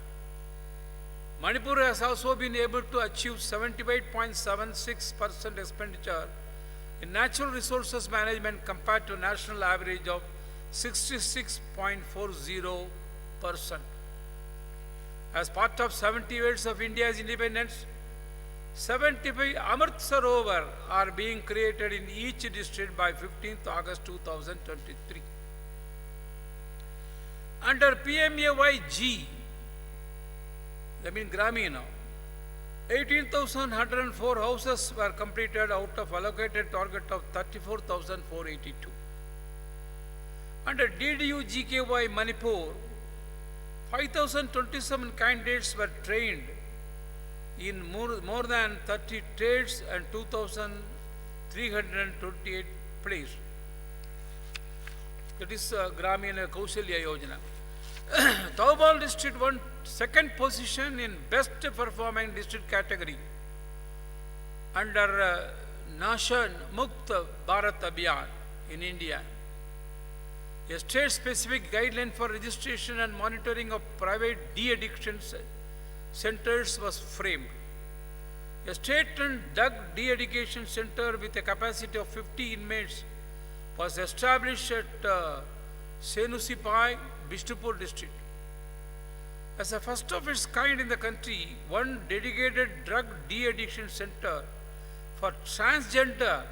Manipur has also been able to achieve 78.76% expenditure in natural resources management compared to national average of 66.40%. As part of 70 years of India's independence, 75 Amrit Sarovar are being created in each district by 15th August 2023. Under PMAY-G, Gramina, 18,104 houses were completed out of allocated target of 34,482. Under DDU-GKY Manipur, 5,027 candidates were trained in more than 30 trades and 2,328 places. That is Gramina Kaushalya Yojana. Taubal district won second position in best performing district category under Nashan Mukt Bharat Abhiyan in India. A state-specific guideline for registration and monitoring of private de-addiction centers was framed. A state-run drug de-addiction center with a capacity of 50 inmates was established at Senusipai, Bishnupur district. As a first of its kind in the country, one dedicated drug de-addiction center for transgender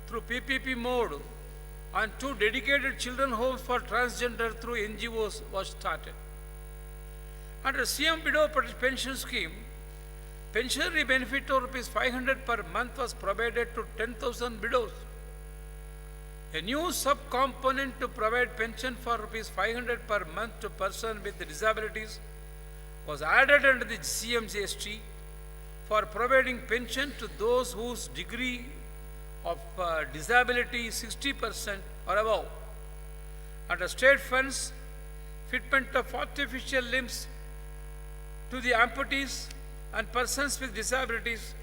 through PPP mode and 2 dedicated children homes for transgender through NGOs was started. Under CM Widow Pension Scheme, pensionary benefit of rupees 500 per month was provided to 10,000 widows. A new sub-component to provide pension for rupees 500 per month to person with disabilities was added under the CM GST for providing pension to those whose degree of disability is 60% or above. Under state funds, fitment of artificial limbs to the amputees and persons with disabilities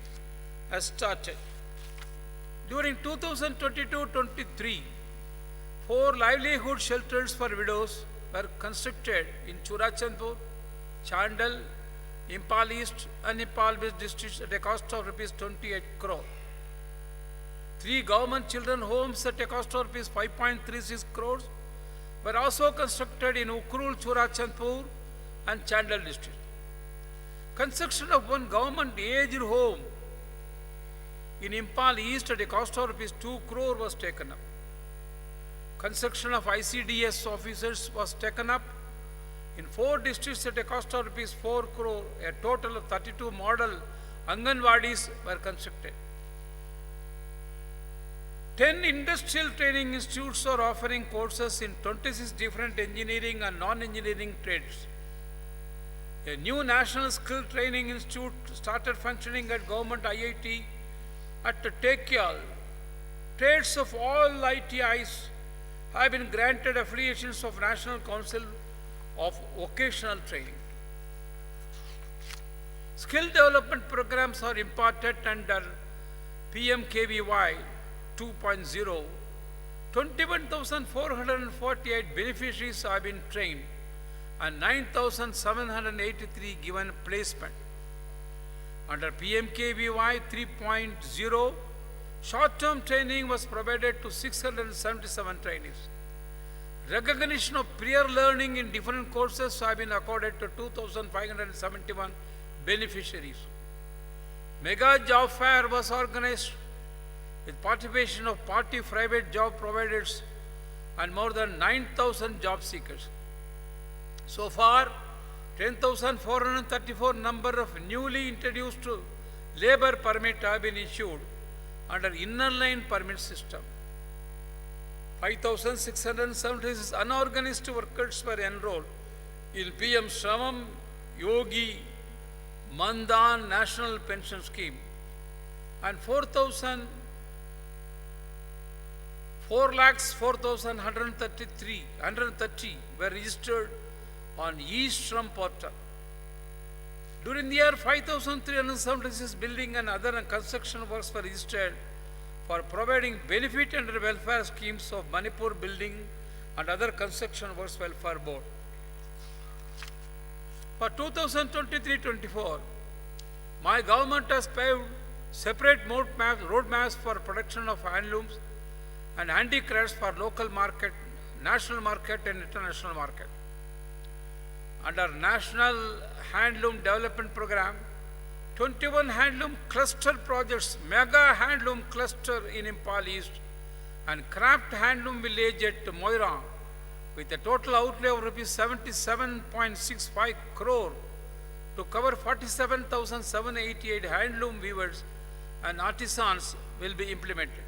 has started. During 2022-23, 4 livelihood shelters for widows were constructed in Churachandpur, Chandal, Impal East and Impal West districts at a cost of Rs 28 crore. 3 government children homes at a cost of Rs 5.36 crores were also constructed in Ukrul, Churachandpur and Chandal district. Construction of 1 government aged home in Impal East at a cost of Rs 2 crore was taken up. Construction of ICDS officers was taken up in 4 districts at a cost of Rs 4 crore. A total of 32 model Anganwadis were constructed. 10 industrial training institutes are offering courses in 26 different engineering and non-engineering trades. A new National Skill Training Institute started functioning at Government IIT at Tekyal. Trades of all ITIs have been granted affiliations of National Council of Vocational Training. Skill development programs are imparted under PMKVY 2.0. 21,448 beneficiaries have been trained and 9,783 given placement. Under PMKVY 3.0, short-term training was provided to 677 trainees. Recognition of prior learning in different courses have been accorded to 2,571 beneficiaries. Mega job fair was organized with participation of party private job providers and more than 9,000 job seekers. So far, 10,434 number of newly introduced labor permit have been issued under inner line permit system. 5,676 unorganized workers were enrolled in PM Shramam Yogi Mandan National Pension Scheme and 4,130 were registered on e-Shram portal. During the year, 5,376 building and other construction works were registered for providing benefit under welfare schemes of Manipur Building and other construction works welfare board. For 2023-24, my government has paved separate roadmaps for production of handlooms and handicrafts for local market, national market and international market. Under National Handloom Development Program, 21 handloom cluster projects, mega handloom cluster in Impal East and craft handloom village at Moira with a total outlay of Rs 77.65 crore to cover 47,788 handloom weavers and artisans will be implemented.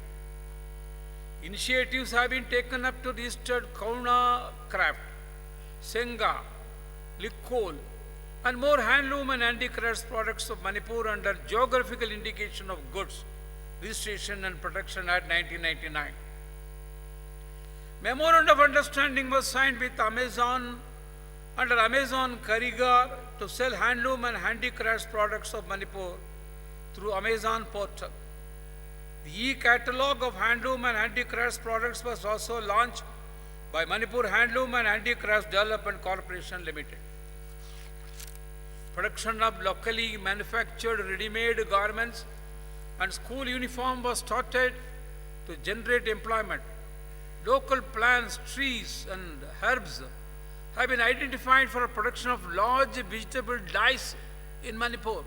Initiatives have been taken up to register Kauna craft, Senga, Likol, and more handloom and handicrafts products of Manipur under geographical indication of goods, registration and protection Act 1999. Memorandum of Understanding was signed with Amazon under Amazon Karigar to sell handloom and handicrafts products of Manipur through Amazon portal. The e-catalog of handloom and handicrafts products was also launched by Manipur Handloom and Handicrafts Development Corporation Limited. Production of locally manufactured ready-made garments and school uniform was started to generate employment. Local plants, trees and herbs have been identified for production of large vegetable dyes in Manipur.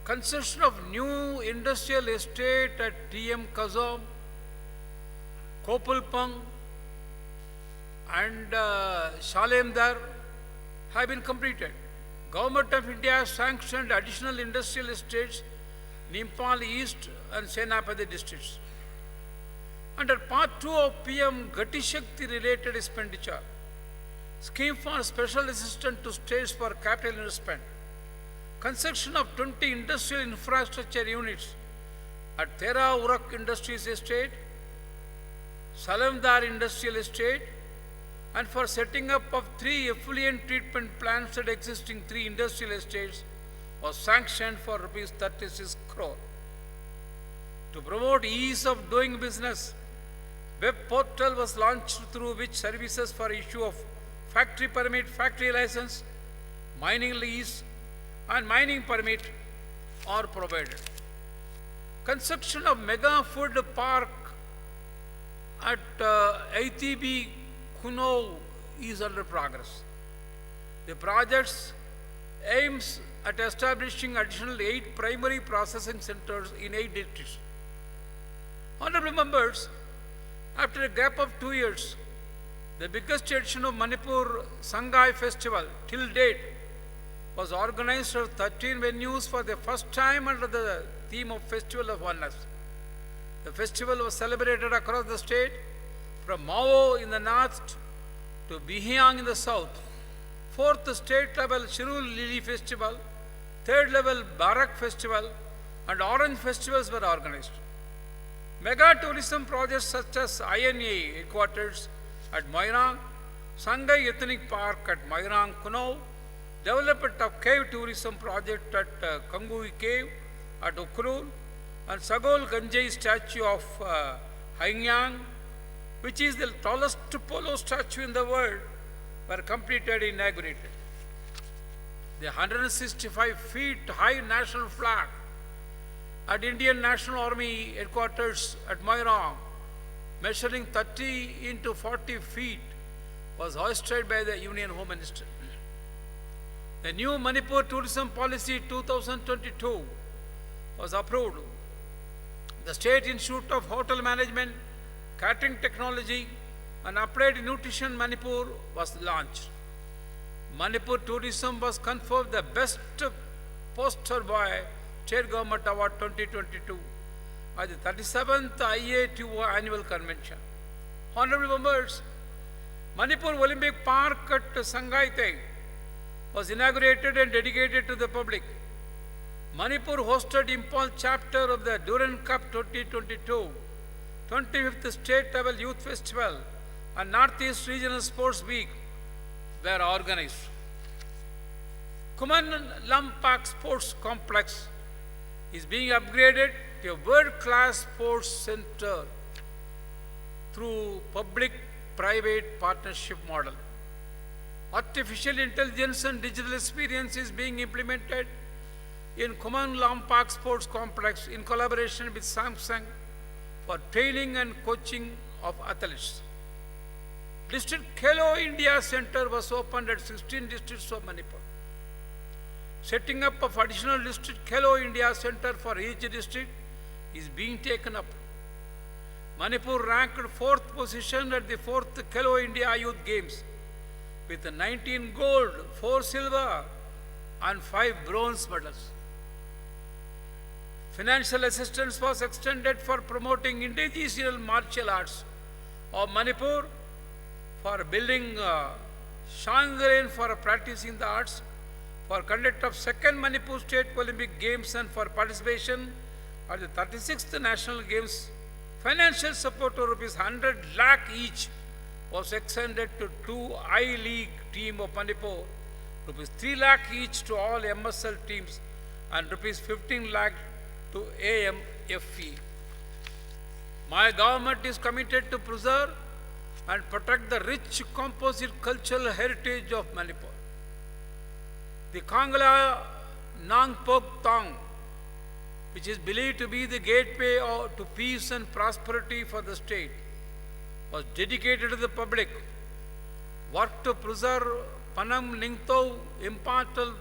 Construction of new industrial estate at TM Kazom, Kopulpang and Shalemdar have been completed. Government of India has sanctioned additional industrial estates in Impal East and Senapati districts. Under Part 2 of PM Gati Shakti related expenditure, scheme for special assistance to states for capital investment, construction of 20 industrial infrastructure units at Tera Urak Industries Estate, Salamdar Industrial Estate, and for setting up of 3 effluent treatment plants at existing 3 industrial estates was sanctioned for rupees 36 crore. To promote ease of doing business, web portal was launched through which services for issue of factory permit, factory license, mining lease, and mining permit are provided. Construction of mega food park at ITB Kuno is under progress. The project aims at establishing additional 8 primary processing centers in 8 districts. Honorable members, after a gap of 2 years, the biggest edition of Manipur Sangai Festival till date was organized at 13 venues for the first time under the theme of Festival of Oneness. The festival was celebrated across the state, from Mao in the north to Bihyang in the south. 4th state level Shirul Lily Festival, 3rd level Barak Festival, and Orange festivals were organized. Mega tourism projects such as INA headquarters at Moirang, Sangai Ethnic Park at Moirang Kuno, development of cave tourism project at Kangui Cave at Ukrul, and Sagol Ganjai statue of Hainyang, which is the tallest polo statue in the world, were completed and inaugurated. The 165 feet high national flag at Indian National Army headquarters at Moirang, measuring 30 into 40 feet, was hoisted by the Union Home Minister. The new Manipur Tourism Policy 2022 was approved. The State Institute of Hotel Management, Catering Technology, and Applied Nutrition Manipur was launched. Manipur Tourism was conferred the Best Poster by State Government Award 2022 at the 37th IATO Annual Convention. Honorable members, Manipur Olympic Park at Sangai was inaugurated and dedicated to the public. Manipur hosted Impal chapter of the Duran Cup 2022, 25th State Level Youth Festival, and Northeast Regional Sports Week were organized. Kuman Lampak Sports Complex is being upgraded to a world-class sports center through public-private partnership model. Artificial intelligence and digital experience is being implemented in Kuman Lampak Sports Complex in collaboration with Samsung for training and coaching of athletes. District Khelo India Center was opened at 16 districts of Manipur. Setting up of additional district Khelo India Center for each district is being taken up. Manipur ranked 4th position at the 4th Khelo India Youth Games with 19 gold, 4 silver, and 5 bronze medals. Financial assistance was extended for promoting indigenous martial arts of Manipur, for building shrine for practicing the arts, for conduct of 2nd Manipur State Olympic Games, and for participation at the 36th National Games. Financial support of rupees 100 lakh each was extended to 2 I-League team of Manipur, rupees 3 lakh each to all MSL teams, and rupees 15 lakh to AMFE. My government is committed to preserve and protect the rich composite cultural heritage of Manipur. The Kangla Nangpok Tong, which is believed to be the gateway to peace and prosperity for the state, was dedicated to the public. Work to preserve Panam Ningtau, Impatal,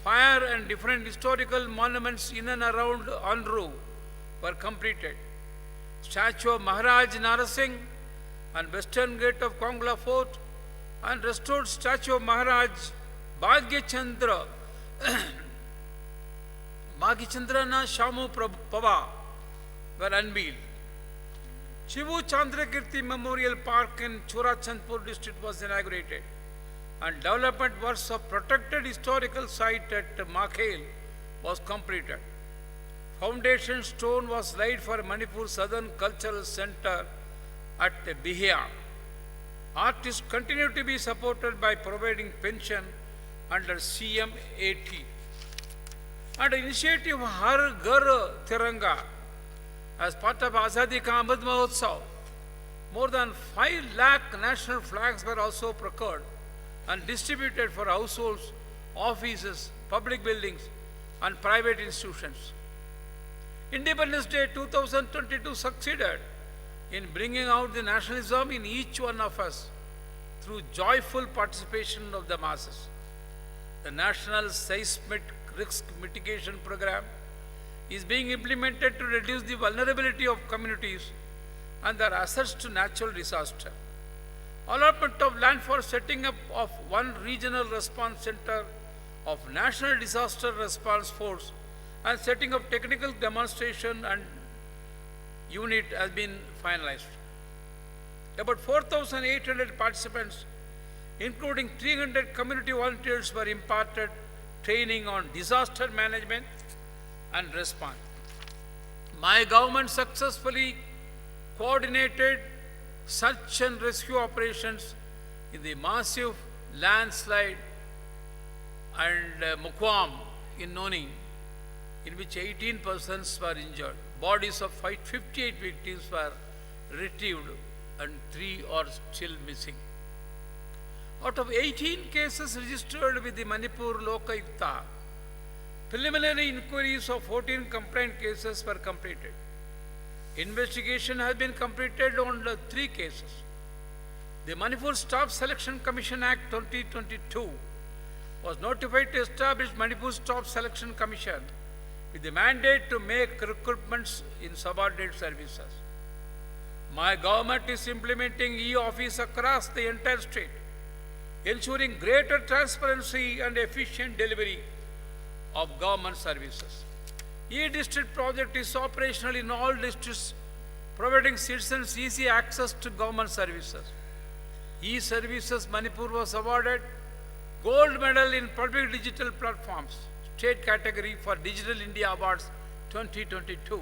Fire, and different historical monuments in and around Andhru were completed. Statue of Maharaj Narasingh and Western Gate of Kongla Fort and restored statue of Maharaj Bhagyachandra Bhagyachandrana Shamu Pava were unveiled. Chivu Chandrakirti Memorial Park in Churachandpur district was inaugurated. and development works of protected historical site at Makhel was completed. Foundation stone was laid for Manipur Southern Cultural Center at Bihia. Artists continue to be supported by providing pension under CM80. And initiative Har Ghar Tiranga as part of Azadi Ka Amrit Mahotsav, more than 5 lakh national flags were also procured and distributed for households, offices, public buildings, and private institutions. Independence Day 2022 succeeded in bringing out the nationalism in each one of us through joyful participation of the masses. The National Seismic Risk Mitigation Program is being implemented to reduce the vulnerability of communities and their assets to natural disaster. Allotment of land for setting up of one regional response center of National Disaster Response Force and setting up technical demonstration and unit has been finalized. About 4,800 participants, including 300 community volunteers, were imparted training on disaster management and response. My government successfully coordinated search and rescue operations in the massive landslide and Mukwam in Noni, in which 18 persons were injured. Bodies of 58 victims were retrieved and 3 are still missing. Out of 18 cases registered with the Manipur Lokayukta, preliminary inquiries of 14 complaint cases were completed. Investigation has been completed on the 3 cases. The Manipur Staff Selection Commission Act 2022 was notified to establish Manipur Staff Selection Commission with the mandate to make recruitments in subordinate services. My government is implementing e-office across the entire state, ensuring greater transparency and efficient delivery of government services. E-District project is operational in all districts, providing citizens easy access to government services. E-Services Manipur was awarded Gold Medal in Public Digital Platforms, State category for Digital India Awards 2022.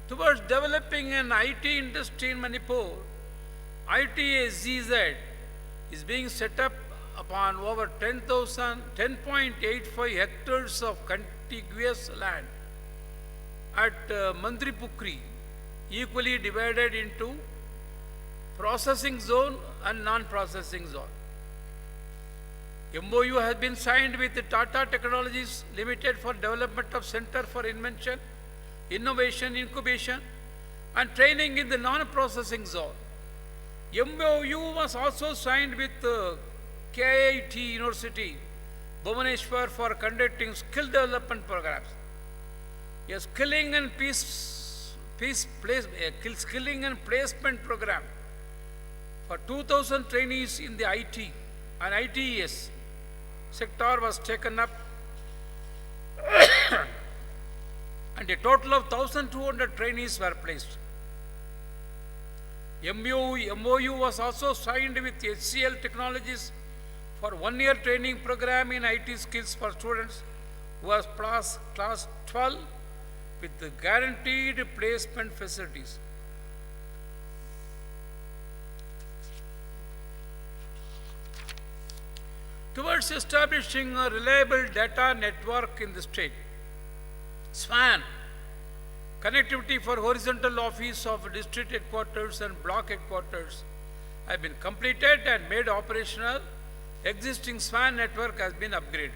Towards developing an IT industry in Manipur, ITAZZ is being set up upon over 10.85 hectares of contiguous land at Mandripukri, equally divided into processing zone and non-processing zone. MOU has been signed with Tata Technologies Limited for development of Center for Invention, Innovation, Incubation and Training in the non-processing zone. MOU was also signed with KIT University, Bhubaneswar, for conducting skill development programs. A skilling and skilling and placement program for 2,000 trainees in the IT and ITES sector was taken up and a total of 1,200 trainees were placed. MOU was also signed with HCL Technologies for 1-year training program in IT skills for students who are class 12 with the guaranteed placement facilities. Towards establishing a reliable data network in the state, SWAN, connectivity for horizontal office of district headquarters and block headquarters, have been completed and made operational. Existing SWAN network has been upgraded.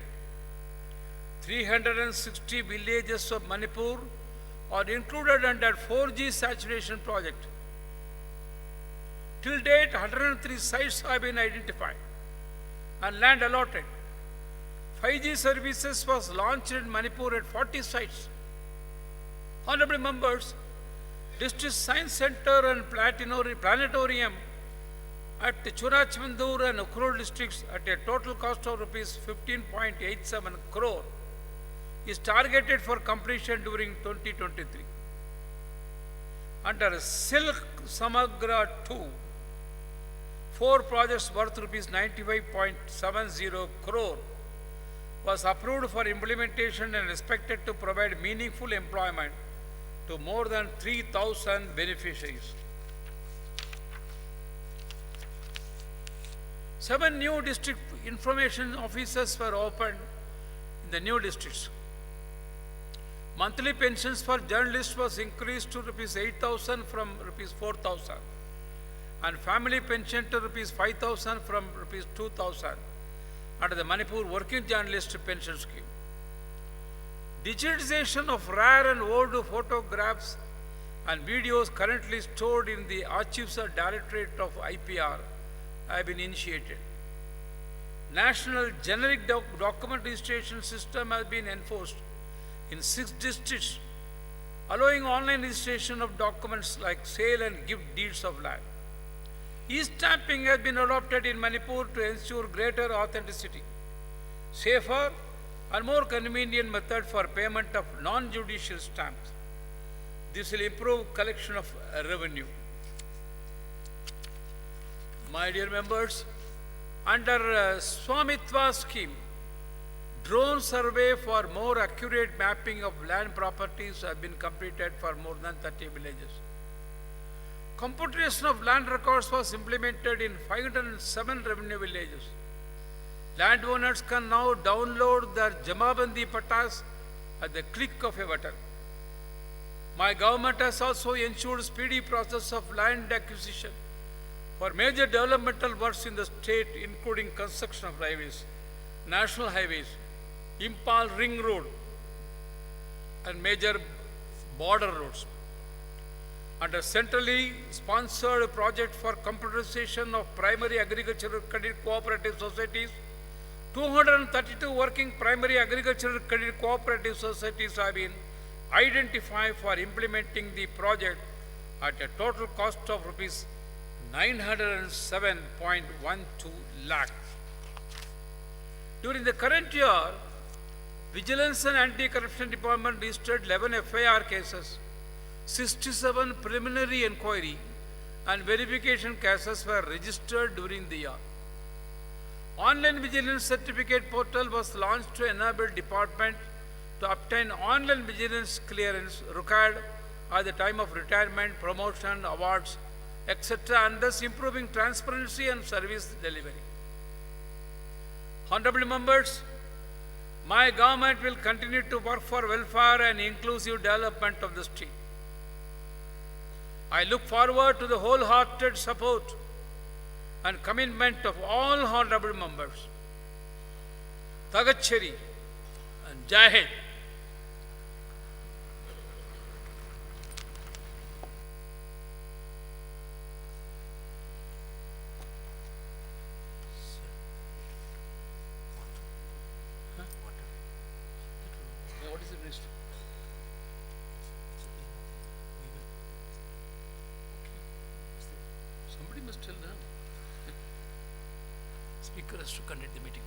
360 villages of Manipur are included under 4G saturation project. Till date, 103 sites have been identified and land allotted. 5G services was launched in Manipur at 40 sites. Honorable members, District Science Center and Planetarium at Churachmandur and Ukhrul districts at a total cost of rupees 15.87 crore is targeted for completion during 2023. Under Silk Samagra 2, 4 projects worth rupees 95.70 crore was approved for implementation and expected to provide meaningful employment to more than 3,000 beneficiaries. 7 new district information offices were opened in the new districts. Monthly pensions for journalists was increased to rupees 8,000 from rupees 4,000 and family pension to rupees 5,000 from rupees 2,000 under the Manipur Working Journalist Pension Scheme. Digitization of rare and old photographs and videos currently stored in the Archives Directorate of IPR have been initiated. National Generic Document Registration System has been enforced in 6 districts, allowing online registration of documents like sale and gift deeds of land. E-stamping has been adopted in Manipur to ensure greater authenticity, safer and more convenient method for payment of non-judicial stamps. This will improve collection of revenue. My dear members, under Swamitva scheme, drone survey for more accurate mapping of land properties have been completed for more than 30 villages. Computation of land records was implemented in 507 revenue villages. Landowners can now download their Jamabandi Patas at the click of a button. My government has also ensured speedy process of land acquisition for major developmental works in the state, including construction of highways, national highways, Impal Ring Road, and major border roads. Under centrally sponsored project for computerization of primary agricultural credit cooperative societies, 232 working primary agricultural credit cooperative societies have been identified for implementing the project at a total cost of rupees 907.12 lakh. During the current year, Vigilance and Anti-Corruption Department registered 11 FIR cases, 67 preliminary inquiry and verification cases were registered during the year. Online Vigilance Certificate Portal was launched to enable department to obtain online vigilance clearance required at the time of retirement, promotion, awards, etc., and thus improving transparency and service delivery. Honorable members, my government will continue to work for welfare and inclusive development of the state. I look forward to the wholehearted support and commitment of all honorable members. Tagacheri and Jai Hind. What is the next? Somebody must tell them. Speaker has to conduct the meeting.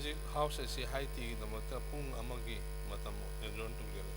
ꯍꯧꯖꯤꯛ house ꯑꯁꯤ ꯍꯥꯏꯇꯤꯒꯤꯗꯃꯛꯇ ꯄꯨꯡ ꯑꯃꯒꯤ ꯃꯇꯝ ꯑꯦꯗꯖꯣꯔꯟ ꯇꯧꯖꯔꯤ